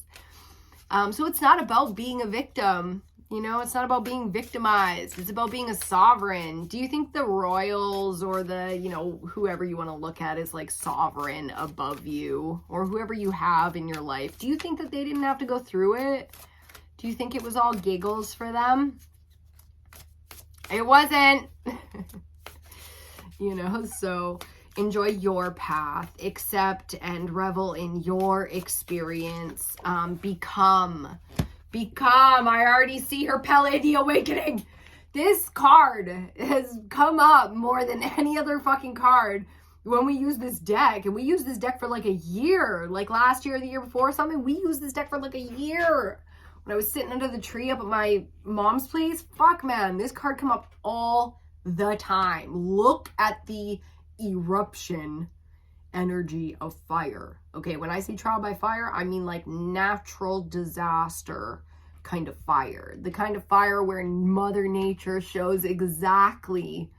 So it's not about being a victim. You know, it's not about being victimized. It's about being a sovereign. Do you think the royals or the, you know, whoever you want to look at is like sovereign above you, or whoever you have in your life? Do you think that they didn't have to go through it? Do you think it was all giggles for them? It wasn't. You know, so enjoy your path, accept and revel in your experience. Become. I already see her Pele the Awakening. This card has come up more than any other fucking card when we use this deck. And we use this deck for like a year, like last year or the year before or something. We used this deck for like a year. When I was sitting under the tree up at my mom's place, fuck man, this card come up all the time. Look at the eruption energy of fire. Okay, when I say trial by fire, I mean like natural disaster kind of fire. The kind of fire where Mother Nature shows exactly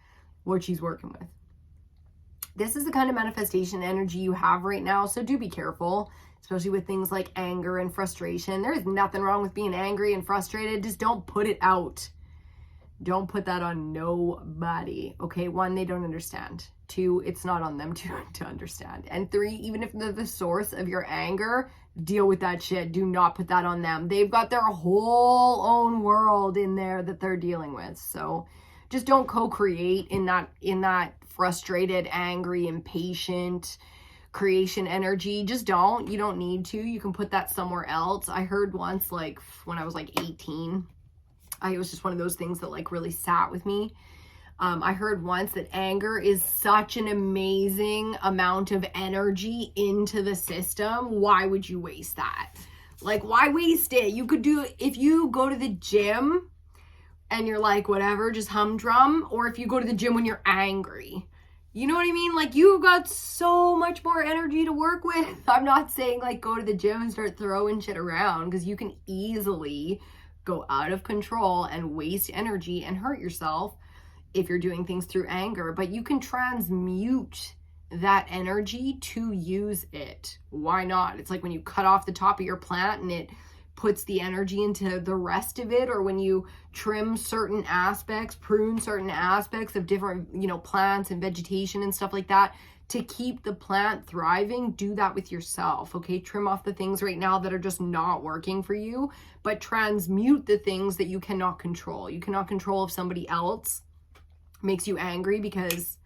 what she's working with. This is the kind of manifestation energy you have right now, so do be careful, especially with things like anger and frustration. There is nothing wrong with being angry and frustrated. Just don't put it out. Don't put that on nobody. Okay, 1, they don't understand. 2, it's not on them to understand. And 3, even if they're the source of your anger, deal with that shit. Do not put that on them. They've got their whole own world in there that they're dealing with. So just don't co-create in that frustrated, angry, impatient creation energy. Just don't. You don't need to. You can put that somewhere else. I heard once, like when I was like 18, it was just one of those things that like really sat with me. I heard once that anger is such an amazing amount of energy into the system. Why would you waste that? Like, why waste it? You could do, if you go to the gym and you're like, whatever, just humdrum, or if you go to the gym when you're angry. You know what I mean? Like, you've got so much more energy to work with. I'm not saying like go to the gym and start throwing shit around, because you can easily go out of control and waste energy and hurt yourself if you're doing things through anger, but you can transmute that energy to use it. Why not? It's like when you cut off the top of your plant and it puts the energy into the rest of it, or when you trim certain aspects, prune certain aspects of different, plants and vegetation and stuff like that to keep the plant thriving. Do that with yourself, okay? Trim off the things right now that are just not working for you, but transmute the things that you cannot control. You cannot control if somebody else makes you angry, because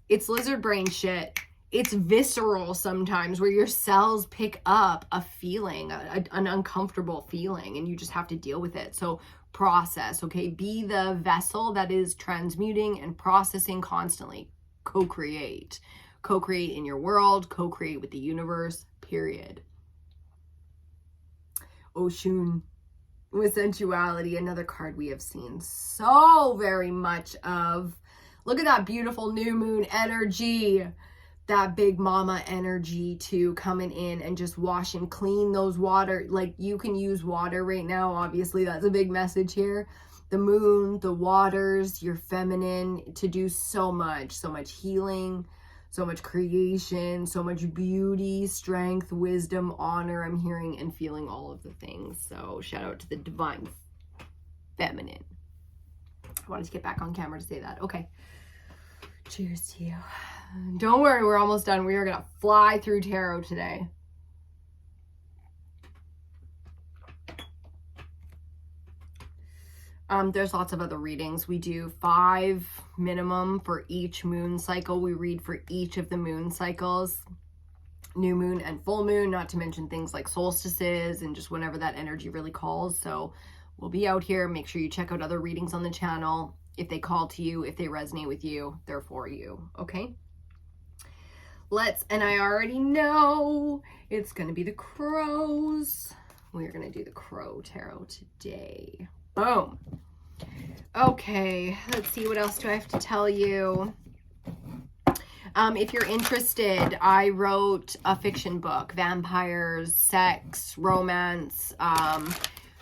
it's lizard brain shit. It's visceral sometimes, where your cells pick up a feeling, an uncomfortable feeling, and you just have to deal with it. So process, okay? Be the vessel that is transmuting and processing constantly. Co-create. Co-create in your world, co-create with the universe, period. Oshun with sensuality, another card we have seen so very much of. Look at that beautiful new moon energy. That big mama energy too, coming in and just wash and clean those water. Like, you can use water right now. Obviously, that's a big message here. The moon, the waters, your feminine, to do so much healing, so much creation, so much beauty, strength, wisdom, honor. I'm hearing and feeling all of the things. So shout out to the divine feminine. I wanted to get back on camera to say that. Okay. Cheers to you. Don't worry, we're almost done. We are going to fly through tarot today. There's lots of other readings. We do 5 minimum for each moon cycle. We read for each of the moon cycles, new moon and full moon, not to mention things like solstices and just whenever that energy really calls. So we'll be out here. Make sure you check out other readings on the channel. If they call to you, if they resonate with you, they're for you, okay? And I already know it's going to be the crows. We're going to do the crow tarot today. Boom. Okay, let's see, what else do I have to tell you? If you're interested, I wrote a fiction book, vampires, sex, romance,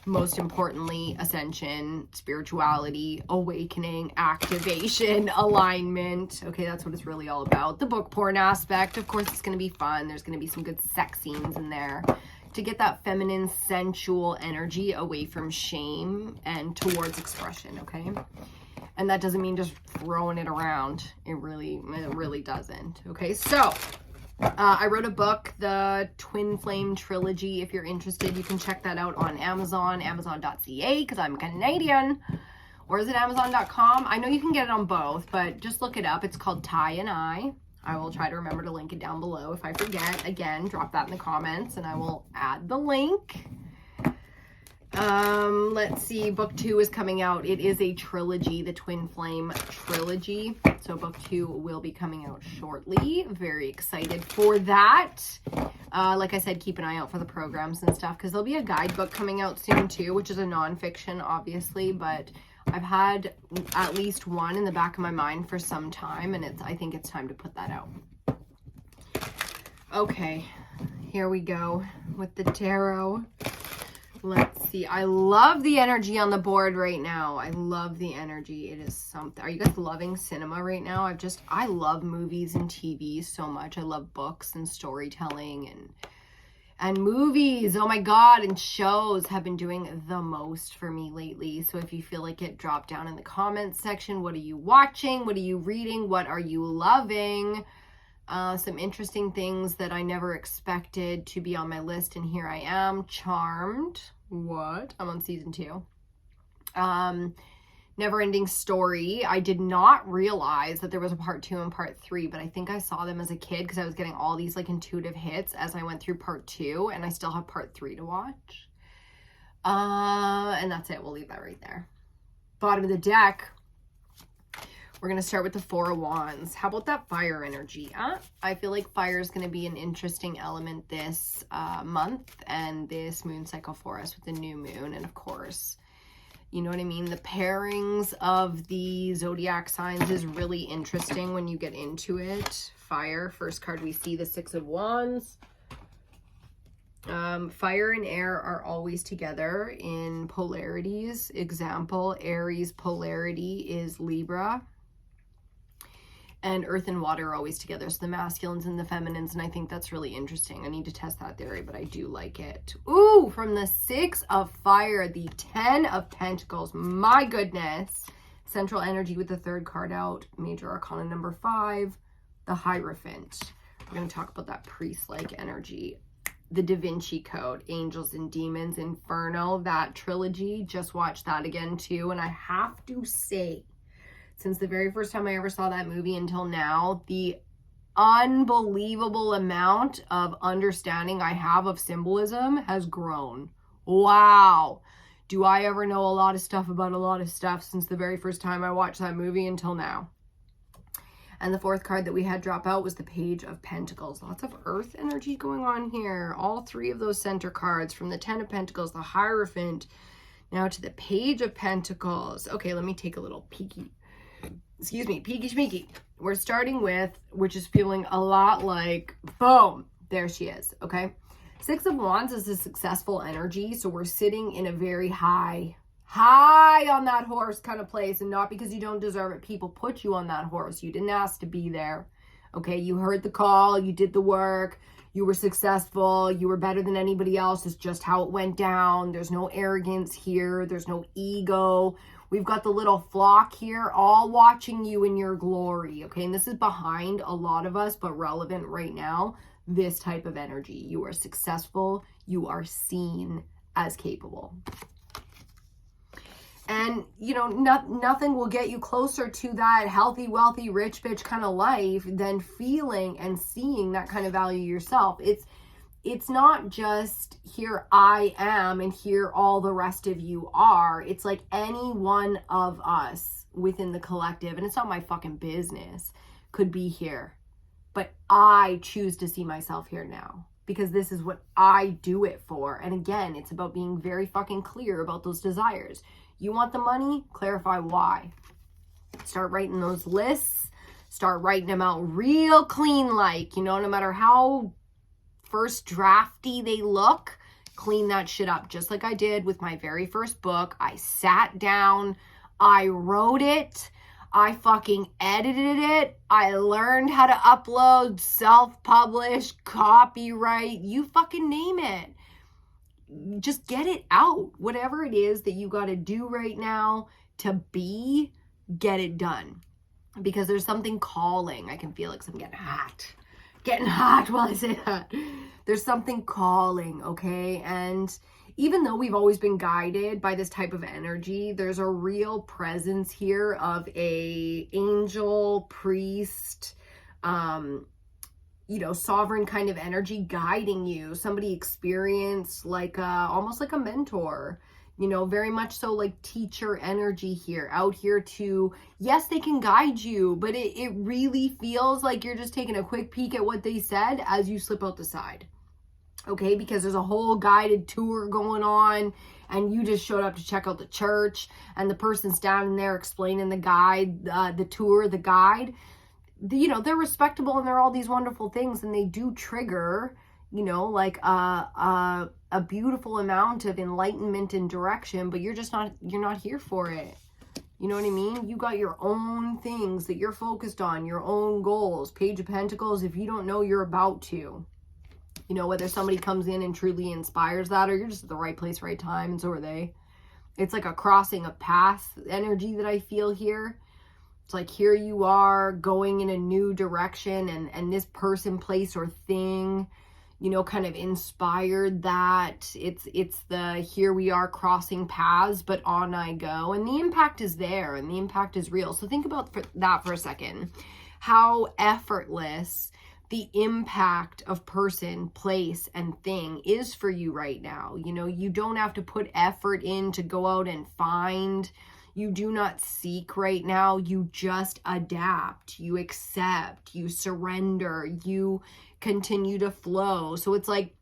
most importantly, ascension, spirituality, awakening, activation, alignment. Okay, that's what it's really all about. The book porn aspect, of course, it's going to be fun. There's going to be some good sex scenes in there to get that feminine, sensual energy away from shame and towards expression, okay? And that doesn't mean just throwing it around. It really doesn't, okay? So I wrote a book, the Twin Flame Trilogy. If you're interested, you can check that out on Amazon, amazon.ca, because I'm Canadian. Or is it amazon.com? I know you can get it on both, but just look it up. It's called Ty and I. I will try to remember to link it down below. If I forget, again, drop that in the comments and I will add the link. Let's see, book 2 is coming out. It is a trilogy, the Twin Flame Trilogy. So book 2 will be coming out shortly. Very excited for that. Like I said, keep an eye out for the programs and stuff, because there'll be a guidebook coming out soon too, which is a nonfiction, obviously, but I've had at least one in the back of my mind for some time, and I think it's time to put that out. Okay, here we go with the tarot. Let's see. I love the energy on the board right now. I love the energy. It is something. Are you guys loving cinema right now? I love movies and TV so much. I love books and storytelling and movies. Oh my God. And shows have been doing the most for me lately. So if you feel like it, drop down in the comments section. What are you watching? What are you reading? What are you loving? Some interesting things that I never expected to be on my list, and here I am. Charmed. What? I'm on season 2. Never Ending Story. I did not realize that there was a part 2 and part 3, but I think I saw them as a kid because I was getting all these like intuitive hits as I went through part 2, and I still have part 3 to watch. And that's it. We'll leave that right there. Bottom of the deck. We're going to start with the 4 of Wands. How about that fire energy? I feel like fire is going to be an interesting element this month and this moon cycle for us with the new moon. And of course, you know what I mean? The pairings of the zodiac signs is really interesting when you get into it. Fire, first card we see, the 6 of Wands. Fire and air are always together in polarities. Example, Aries polarity is Libra. And earth and water are always together. So the masculines and the feminines. And I think that's really interesting. I need to test that theory, but I do like it. Ooh, from the 6 of fire, the 10 of pentacles. My goodness. Central energy with the 3rd card out. Major arcana number 5, the Hierophant. We're going to talk about that priest-like energy. The Da Vinci Code, Angels and Demons, Inferno, that trilogy. Just watched that again too. And I have to say, since the very first time I ever saw that movie until now, the unbelievable amount of understanding I have of symbolism has grown. Wow. Do I ever know a lot of stuff about a lot of stuff since the very first time I watched that movie until now? And the 4th card that we had drop out was the Page of Pentacles. Lots of earth energy going on here. All 3 of those center cards, from the 10 of Pentacles, the Hierophant, now to the Page of Pentacles. Okay, let me take a little peeky. Excuse me, peeky schmeeky. We're starting with, which is feeling a lot like, boom, there she is, okay? 6 of Wands is a successful energy, so we're sitting in a very high on that horse kind of place, and not because you don't deserve it. People put you on that horse. You didn't ask to be there, okay? You heard the call, you did the work, you were successful, you were better than anybody else. It's just how it went down. There's no arrogance here. There's no ego. We've got the little flock here all watching you in your glory, okay? And this is behind a lot of us, but relevant right now, this type of energy. You are successful. You are seen as capable. And, you know, nothing will get you closer to that healthy, wealthy, rich bitch kind of life than feeling and seeing that kind of value yourself. It's not just here I am and here all the rest of you are. It's like any one of us within the collective, and it's not my fucking business, could be here. But I choose to see myself here now because this is what I do it for. And again, it's about being very fucking clear about those desires. You want the money? Clarify why. Start writing those lists. Start writing them out real clean, like, you know, no matter how first drafty they look, clean that shit up. Just like I did with my very first book. I sat down, I wrote it, I fucking edited it, I learned how to upload, self-publish, copyright, you fucking name it. Just get it out. Whatever it is that you got to do right now to be, get it done. Because there's something calling. I can feel it because I'm getting hot while I say that. There's something calling, okay? And even though we've always been guided by this type of energy, there's a real presence here of a angel, priest, you know, sovereign kind of energy guiding you. Somebody experienced, like almost like a mentor, you know, very much so like teacher energy here, out here to, yes, they can guide you, but it really feels like you're just taking a quick peek at what they said as you slip out the side, okay? Because there's a whole guided tour going on and you just showed up to check out the church and the person standing there explaining the guide, the tour, the guide. You know, they're respectable and they're all these wonderful things, and they do trigger, you know, like a beautiful amount of enlightenment and direction, but you're not here for it. You know what I mean? You got your own things that you're focused on, your own goals. Page of Pentacles, if you don't know, you're about to. You know, whether somebody comes in and truly inspires that, or you're just at the right place, right time, and so are they. It's like a crossing of paths energy that I feel here. It's like here you are going in a new direction, and this person, place, or thing, you know, kind of inspired that. It's the here we are crossing paths, but on I go. And the impact is there, and the impact is real. So think about that for a second. How effortless the impact of person, place, and thing is for you right now. You know, you don't have to put effort in to go out and find. You do not seek right now. You just adapt. You accept. You surrender. You continue to flow. So it's like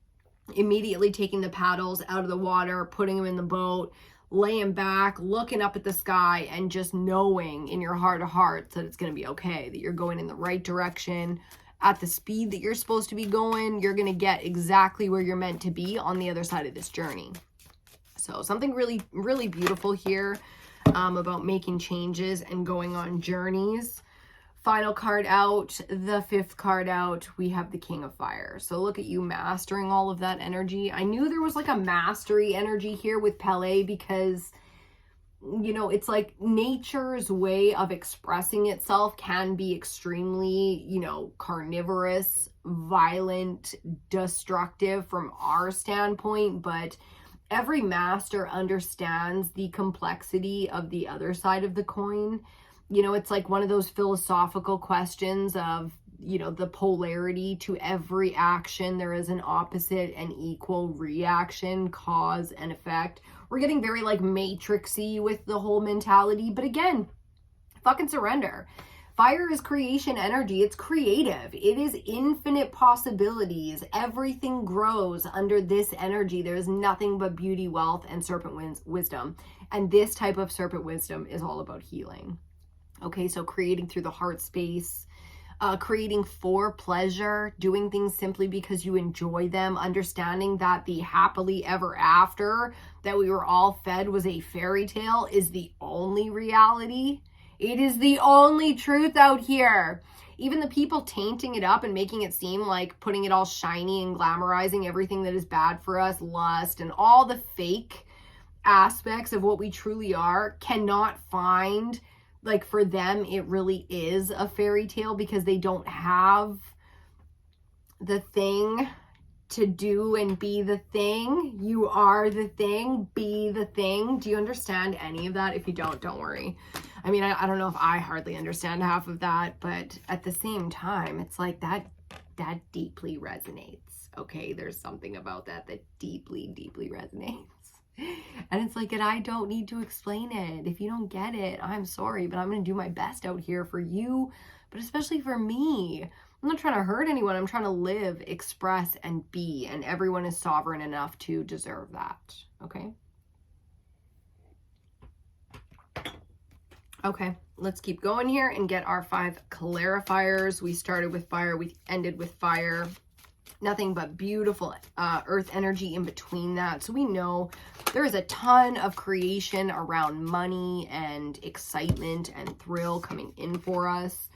immediately taking the paddles out of the water, putting them in the boat, laying back, looking up at the sky, and just knowing in your heart of hearts that it's going to be okay, that you're going in the right direction at the speed that you're supposed to be going, you're going to get exactly where you're meant to be on the other side of this journey. So something really, really beautiful here about making changes and going on journeys. Final card out, the 5th card out, we have the King of Fire. So look at you mastering all of that energy. I knew there was like a mastery energy here with Pele because, you know, it's like nature's way of expressing itself can be extremely, you know, carnivorous, violent, destructive from our standpoint, but every master understands the complexity of the other side of the coin. You know, it's like one of those philosophical questions of, you know, the polarity to every action. There is an opposite and equal reaction, cause and effect. We're getting very like matrixy with the whole mentality. But again, fucking surrender. Fire is creation energy. It's creative. It is infinite possibilities. Everything grows under this energy. There's nothing but beauty, wealth, and serpent wisdom. And this type of serpent wisdom is all about healing. Okay, so creating through the heart space, creating for pleasure, doing things simply because you enjoy them, understanding that the happily ever after that we were all fed was a fairy tale is the only reality. It is the only truth out here. Even the people tainting it up and making it seem like putting it all shiny and glamorizing everything that is bad for us, lust, and all the fake aspects of what we truly are cannot find, like for them, it really is a fairy tale because they don't have the thing to do and be the thing. You are the thing, be the thing. Do you understand any of that? If you don't worry. I mean, I don't know if I hardly understand half of that, but at the same time, it's like that deeply resonates. Okay, there's something about that deeply, deeply resonates. And it's like, and I don't need to explain it. If you don't get it, I'm sorry, but I'm going to do my best out here for you, but especially for me. I'm not trying to hurt anyone. I'm trying to live, express, and be, and everyone is sovereign enough to deserve that. Okay? Okay, let's keep going here and get our 5 clarifiers. We started with fire, we ended with fire. Nothing but beautiful earth energy in between that. So we know there is a ton of creation around money and excitement and thrill coming in for us.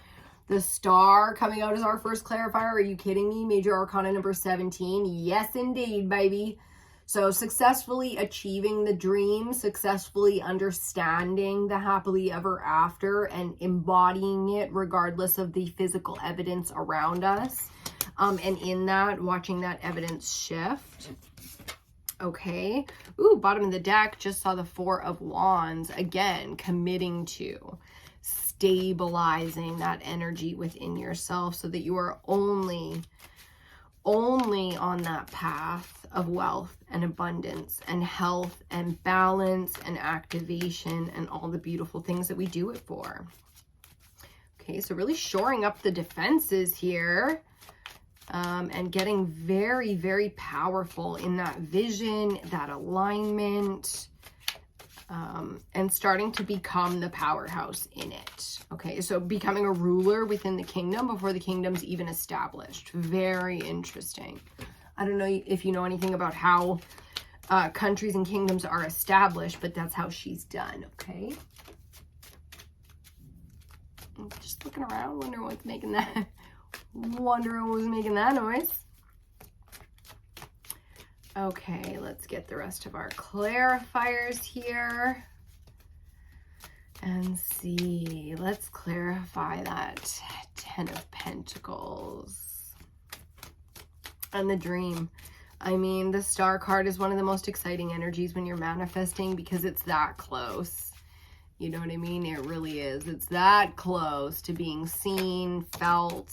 The star coming out as our first clarifier. Are you kidding me? Major Arcana number 17. Yes, indeed, baby. So successfully achieving the dream, successfully understanding the happily ever after and embodying it regardless of the physical evidence around us. And in that, watching that evidence shift. Okay. Ooh, bottom of the deck, just saw the 4 of Wands. Again, committing to stabilizing that energy within yourself so that you are only on that path of wealth and abundance and health and balance and activation and all the beautiful things that we do it for. Okay, so really shoring up the defenses here. And getting very, very powerful in that vision, that alignment, and starting to become the powerhouse in it. Okay, so becoming a ruler within the kingdom before the kingdom's even established. Very interesting. I don't know if you know anything about how countries and kingdoms are established, but that's how she's done, okay? I'm just looking around, wondering what's making that... Wondering what was making that noise. Okay, let's get the rest of our clarifiers here. And see, let's clarify that 10 of Pentacles. And the dream. I mean, the star card is one of the most exciting energies when you're manifesting because it's that close. You know what I mean? It really is. It's that close to being seen, felt,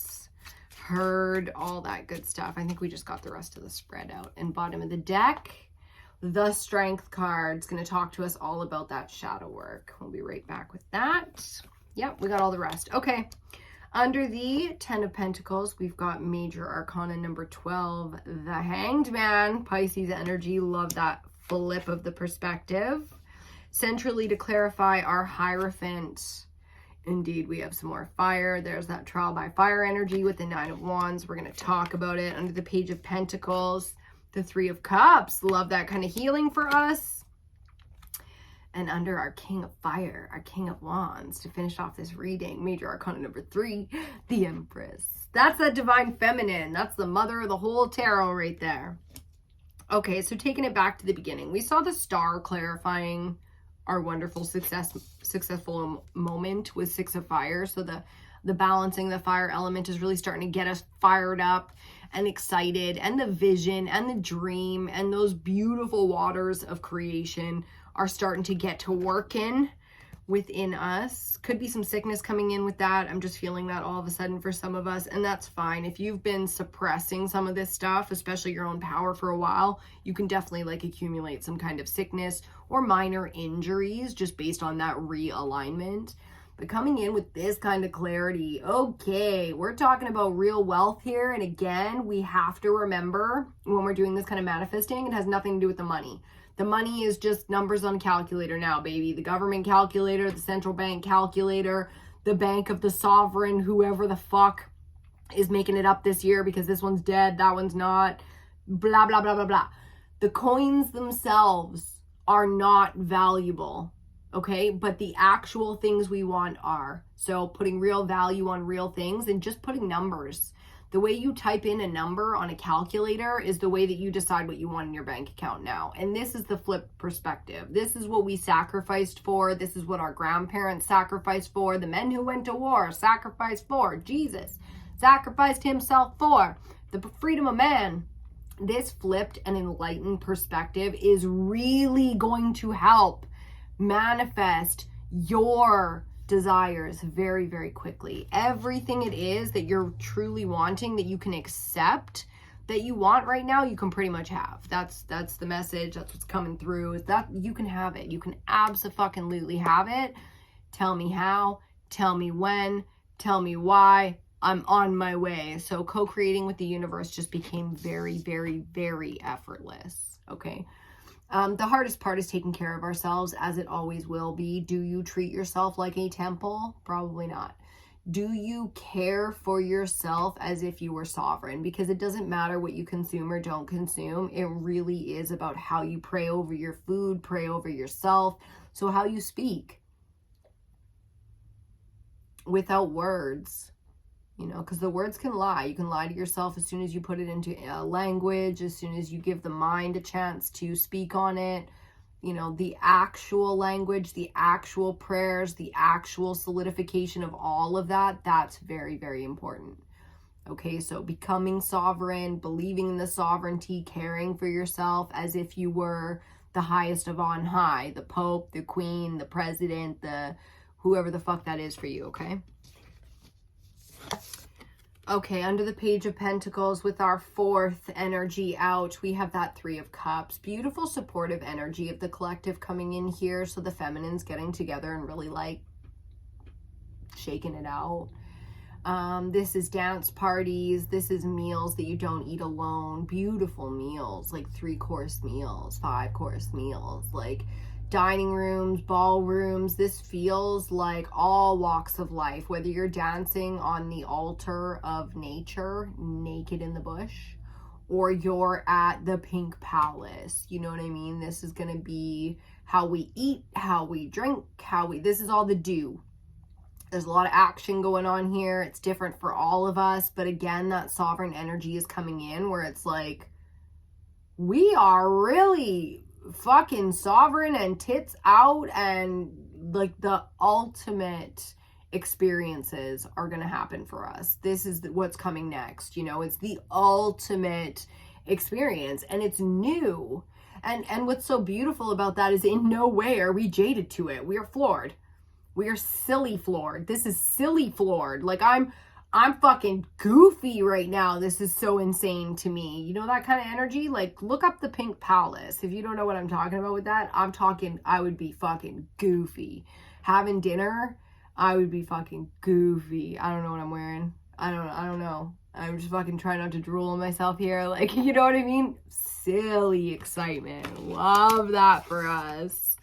heard, all that good stuff. I think we just got the rest of the spread out. And bottom of the deck, the Strength card's going to talk to us all about that shadow work. We'll be right back with that. Yep, we got all the rest. Okay, under the 10 of Pentacles, we've got Major Arcana number 12, the Hanged Man, Pisces energy. Love that flip of the perspective. Centrally to clarify, our Hierophant Indeed, we have some more fire. There's that trial by fire energy with the Nine of Wands. We're going to talk about it under the Page of Pentacles. The Three of Cups. Love that kind of healing for us. And under our King of Fire, our King of Wands, to finish off this reading, Major Arcana number 3, the Empress. That's that Divine Feminine. That's the mother of the whole tarot right there. Okay, so taking it back to the beginning. We saw the star clarifying our wonderful successful moment with Six of Fire. So the balancing the fire element is really starting to get us fired up and excited, and the vision and the dream and those beautiful waters of creation are starting to get to work within us. Could be some sickness coming in with that. I'm just feeling that all of a sudden for some of us, and that's fine. If you've been suppressing some of this stuff, especially your own power, for a while, you can definitely like accumulate some kind of sickness or minor injuries just based on that realignment. But coming in with this kind of clarity, okay, we're talking about real wealth here. And again, we have to remember when we're doing this kind of manifesting, it has nothing to do with the money. The money is just numbers on a calculator now, baby. The government calculator, the central bank calculator, the bank of the sovereign, whoever the fuck is making it up this year because this one's dead, that one's not, blah, blah, blah, blah, blah. The coins themselves are not valuable, okay? But the actual things we want are. So putting real value on real things and just putting numbers. The way you type in a number on a calculator is the way that you decide what you want in your bank account now. And this is the flip perspective. This is what we sacrificed for. This is what our grandparents sacrificed for. The men who went to war sacrificed for. Jesus sacrificed himself for the freedom of man. This flipped and enlightened perspective is really going to help manifest your desires very, very quickly. Everything it is that you're truly wanting, that you can accept, that you want right now, you can pretty much have. That's the message. That's what's coming through, is that you can have it. You can abso-fucking-lutely have it. Tell me how, tell me when, tell me why. I'm on my way. So co-creating with the universe just became very, very, very effortless. Okay. The hardest part is taking care of ourselves, as it always will be. Do you treat yourself like a temple? Probably not. Do you care for yourself as if you were sovereign? Because it doesn't matter what you consume or don't consume. It really is about how you pray over your food, pray over yourself. So how you speak without words. You know, because the words can lie. You can lie to yourself as soon as you put it into language, as soon as you give the mind a chance to speak on it. You know, the actual language, the actual prayers, the actual solidification of all of that, that's very, very important. Okay, so becoming sovereign, believing in the sovereignty, caring for yourself as if you were the highest of on high, the Pope, the Queen, the President, the whoever the fuck that is for you, okay? Okay, under the Page of Pentacles with our fourth energy out, we have that Three of Cups. Beautiful supportive energy of the collective coming in here. So the feminine's getting together and really like shaking it out. This is dance parties. This is meals that you don't eat alone. Beautiful meals, like 3-course meals, 5-course meals, like dining rooms, ballrooms. This feels like all walks of life, whether you're dancing on the altar of nature, naked in the bush, or you're at the Pink Palace. You know what I mean? This is going to be how we eat, how we drink, this is all the do. There's a lot of action going on here. It's different for all of us. But again, that sovereign energy is coming in where it's like, we are really fucking sovereign and tits out, and like the ultimate experiences are going to happen for us. This is what's coming next. You know, it's the ultimate experience and it's new. And what's so beautiful about that is in no way are we jaded to it. We are floored. We are silly floored. This is silly floored. Like I'm fucking goofy right now. This is so insane to me. You know that kind of energy? Like, look up the Pink Palace. If you don't know what I'm talking about with that, I would be fucking goofy. Having dinner, I would be fucking goofy. I don't know what I'm wearing. I don't know. I'm just fucking trying not to drool on myself here. Like, you know what I mean? Silly excitement. Love that for us.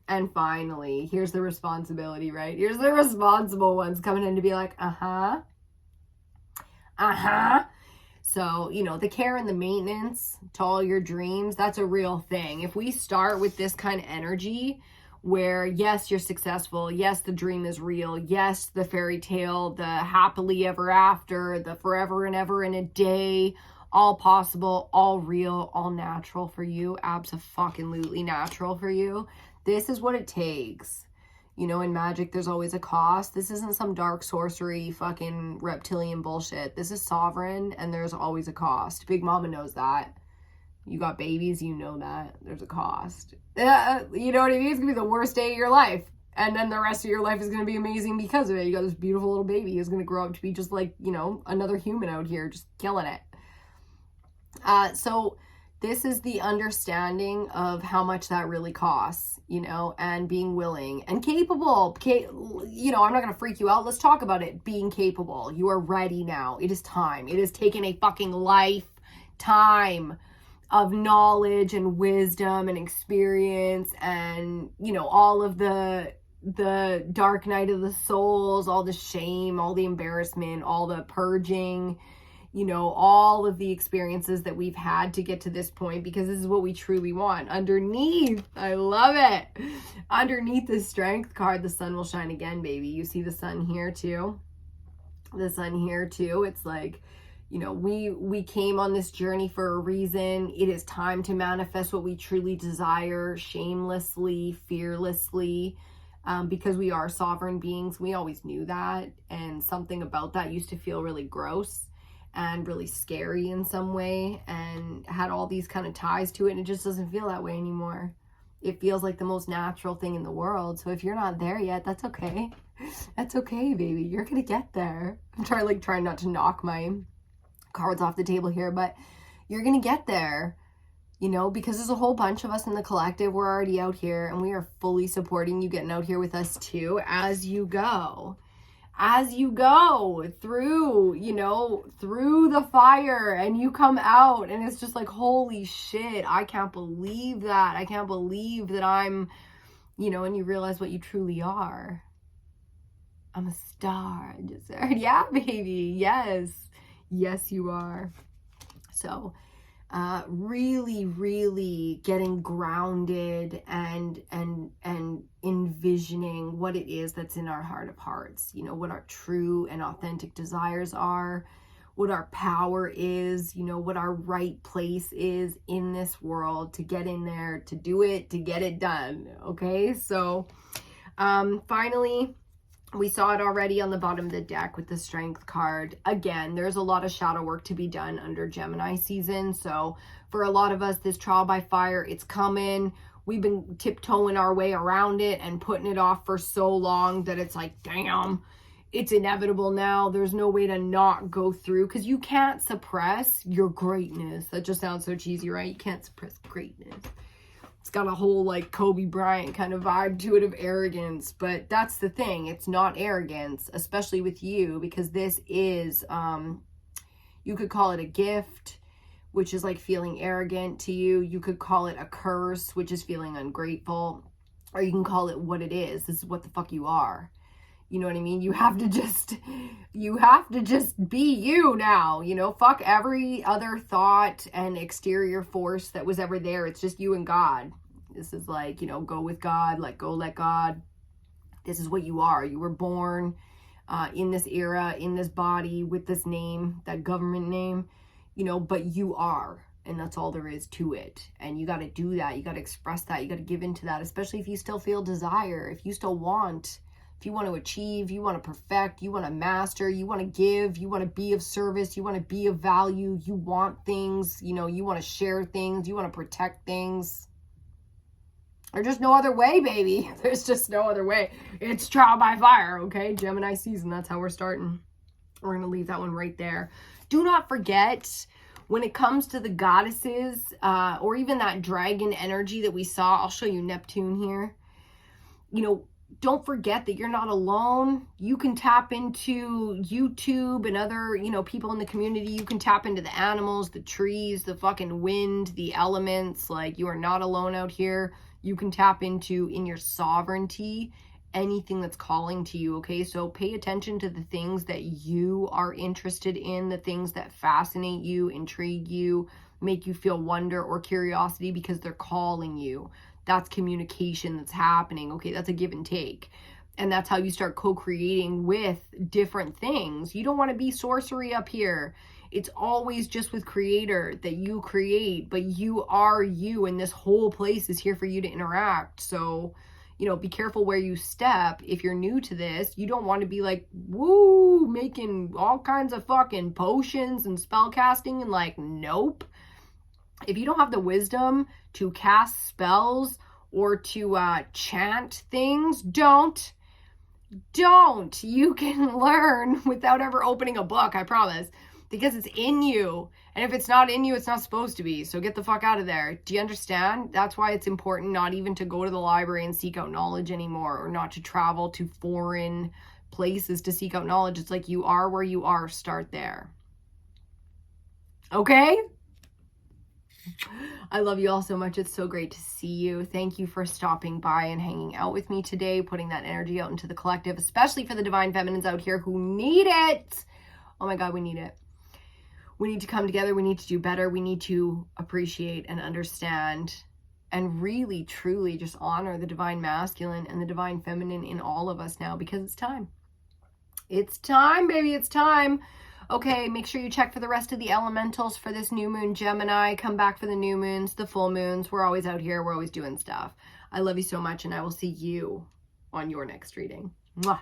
And finally, here's the responsibility, right? Here's the responsible ones coming in to be like, So, you know, the care and the maintenance to all your dreams, that's a real thing. If we start with this kind of energy where, yes, you're successful, yes, the dream is real, yes, the fairy tale, the happily ever after, the forever and ever in a day, all possible, all real, all natural for you, abso-fucking-lutely natural for you. This is what it takes. You know, in magic, there's always a cost. This isn't some dark sorcery fucking reptilian bullshit. This is sovereign, and there's always a cost. Big Mama knows that. You got babies, you know that. There's a cost. You know what I mean? It's going to be the worst day of your life. And then the rest of your life is going to be amazing because of it. You got this beautiful little baby who's going to grow up to be just like, you know, another human out here, just killing it. So this is the understanding of how much that really costs, you know, and being willing and capable. You know, I'm not going to freak you out. Let's talk about it. Being capable. You are ready now. It is time. It has taken a fucking lifetime of knowledge and wisdom and experience and, you know, all of the dark night of the souls, all the shame, all the embarrassment, all the purging, you know, all of the experiences that we've had to get to this point, because this is what we truly want. Underneath, I love it. Underneath the strength card, the sun will shine again, baby. You see the sun here too? The sun here too. It's like, you know, we came on this journey for a reason. It is time to manifest what we truly desire, shamelessly, fearlessly, because we are sovereign beings. We always knew that, and something about that used to feel really gross and really scary in some way, and had all these kind of ties to it, and it just doesn't feel that way anymore. It feels like the most natural thing in the world. So if you're not there yet, that's okay. That's okay, baby. You're gonna get there. I'm trying not to knock my cards off the table here, but you're gonna get there, you know, because there's a whole bunch of us in the collective. We're already out here, and we are fully supporting you getting out here with us too as you go through, you know, through the fire, and you come out and it's just like, holy shit, I can't believe that. I can't believe that I'm, you know, and you realize what you truly are. I'm a star. I just heard, yeah, baby. Yes, you are. So, really getting grounded and envisioning what it is that's in our heart of hearts, you know, what our true and authentic desires are, what our power is, you know, what our right place is in this world, to get in there, to do it, to get it done. Okay. So, finally, we saw it already on the bottom of the deck with the strength card. Again, there's a lot of shadow work to be done under Gemini season. So for a lot of us, this trial by fire, it's coming. We've been tiptoeing our way around it and putting it off for so long that it's like, damn, it's inevitable now. There's no way to not go through, because you can't suppress your greatness. That just sounds so cheesy, right? You can't suppress greatness. It's got a whole like Kobe Bryant kind of vibe to it of arrogance, but that's the thing. It's not arrogance, especially with you, because this is, you could call it a gift, which is like feeling arrogant to you. You could call it a curse, which is feeling ungrateful, or you can call it what it is. This is what the fuck you are. You know what I mean? You have to just be you now, you know, fuck every other thought and exterior force that was ever there. It's just you and God. This is like, you know, go with God, let go, let God. This is what you are. You were born in this era, in this body, with this name, that government name, you know, but you are, and that's all there is to it. And you got to do that. You got to express that. You got to give into that, especially if you still feel desire, if you still want. If you want to achieve, you want to perfect, you want to master, you want to give, you want to be of service, you want to be of value, you want things, you know, you want to share things, you want to protect things. There's just no other way, baby. There's just no other way. It's trial by fire, okay? Gemini season, that's how we're starting. We're going to leave that one right there. Do not forget, when it comes to the goddesses, or even that dragon energy that we saw, I'll show you Neptune here. You know, don't forget that you're not alone. You can tap into YouTube and other, you know, people in the community. You can tap into the animals, the trees, the fucking wind, the elements. Like, you are not alone out here. You can tap into, in your sovereignty, anything that's calling to you, okay? So pay attention to the things that you are interested in, the things that fascinate you, intrigue you, make you feel wonder or curiosity because they're calling you. That's communication that's happening, okay? That's a give and take. And that's how you start co-creating with different things. You don't want to be sorcery up here. It's always just with creator that you create, but you are you, and this whole place is here for you to interact. So, you know, be careful where you step. If you're new to this, you don't want to be like, woo, making all kinds of fucking potions and spell casting and like, nope. If you don't have the wisdom to cast spells or to chant things, don't. You can learn without ever opening a book, I promise, because it's in you. And if it's not in you, it's not supposed to be. So get the fuck out of there. Do you understand? That's why it's important not even to go to the library and seek out knowledge anymore, or not to travel to foreign places to seek out knowledge. It's like, you are where you are. Start there. Okay? I love you all so much. It's so great to see you. Thank you for stopping by and hanging out with me today, putting that energy out into the collective, especially for the divine feminines out here who need it. Oh my God, we need it. We need to come together. We need to do better. We need to appreciate and understand and really, truly just honor the divine masculine and the divine feminine in all of us now, because it's time. It's time, baby. It's time. Okay, make sure you check for the rest of the elementals for this new moon, Gemini. Come back for the new moons, the full moons. We're always out here. We're always doing stuff. I love you so much, and I will see you on your next reading. Mwah.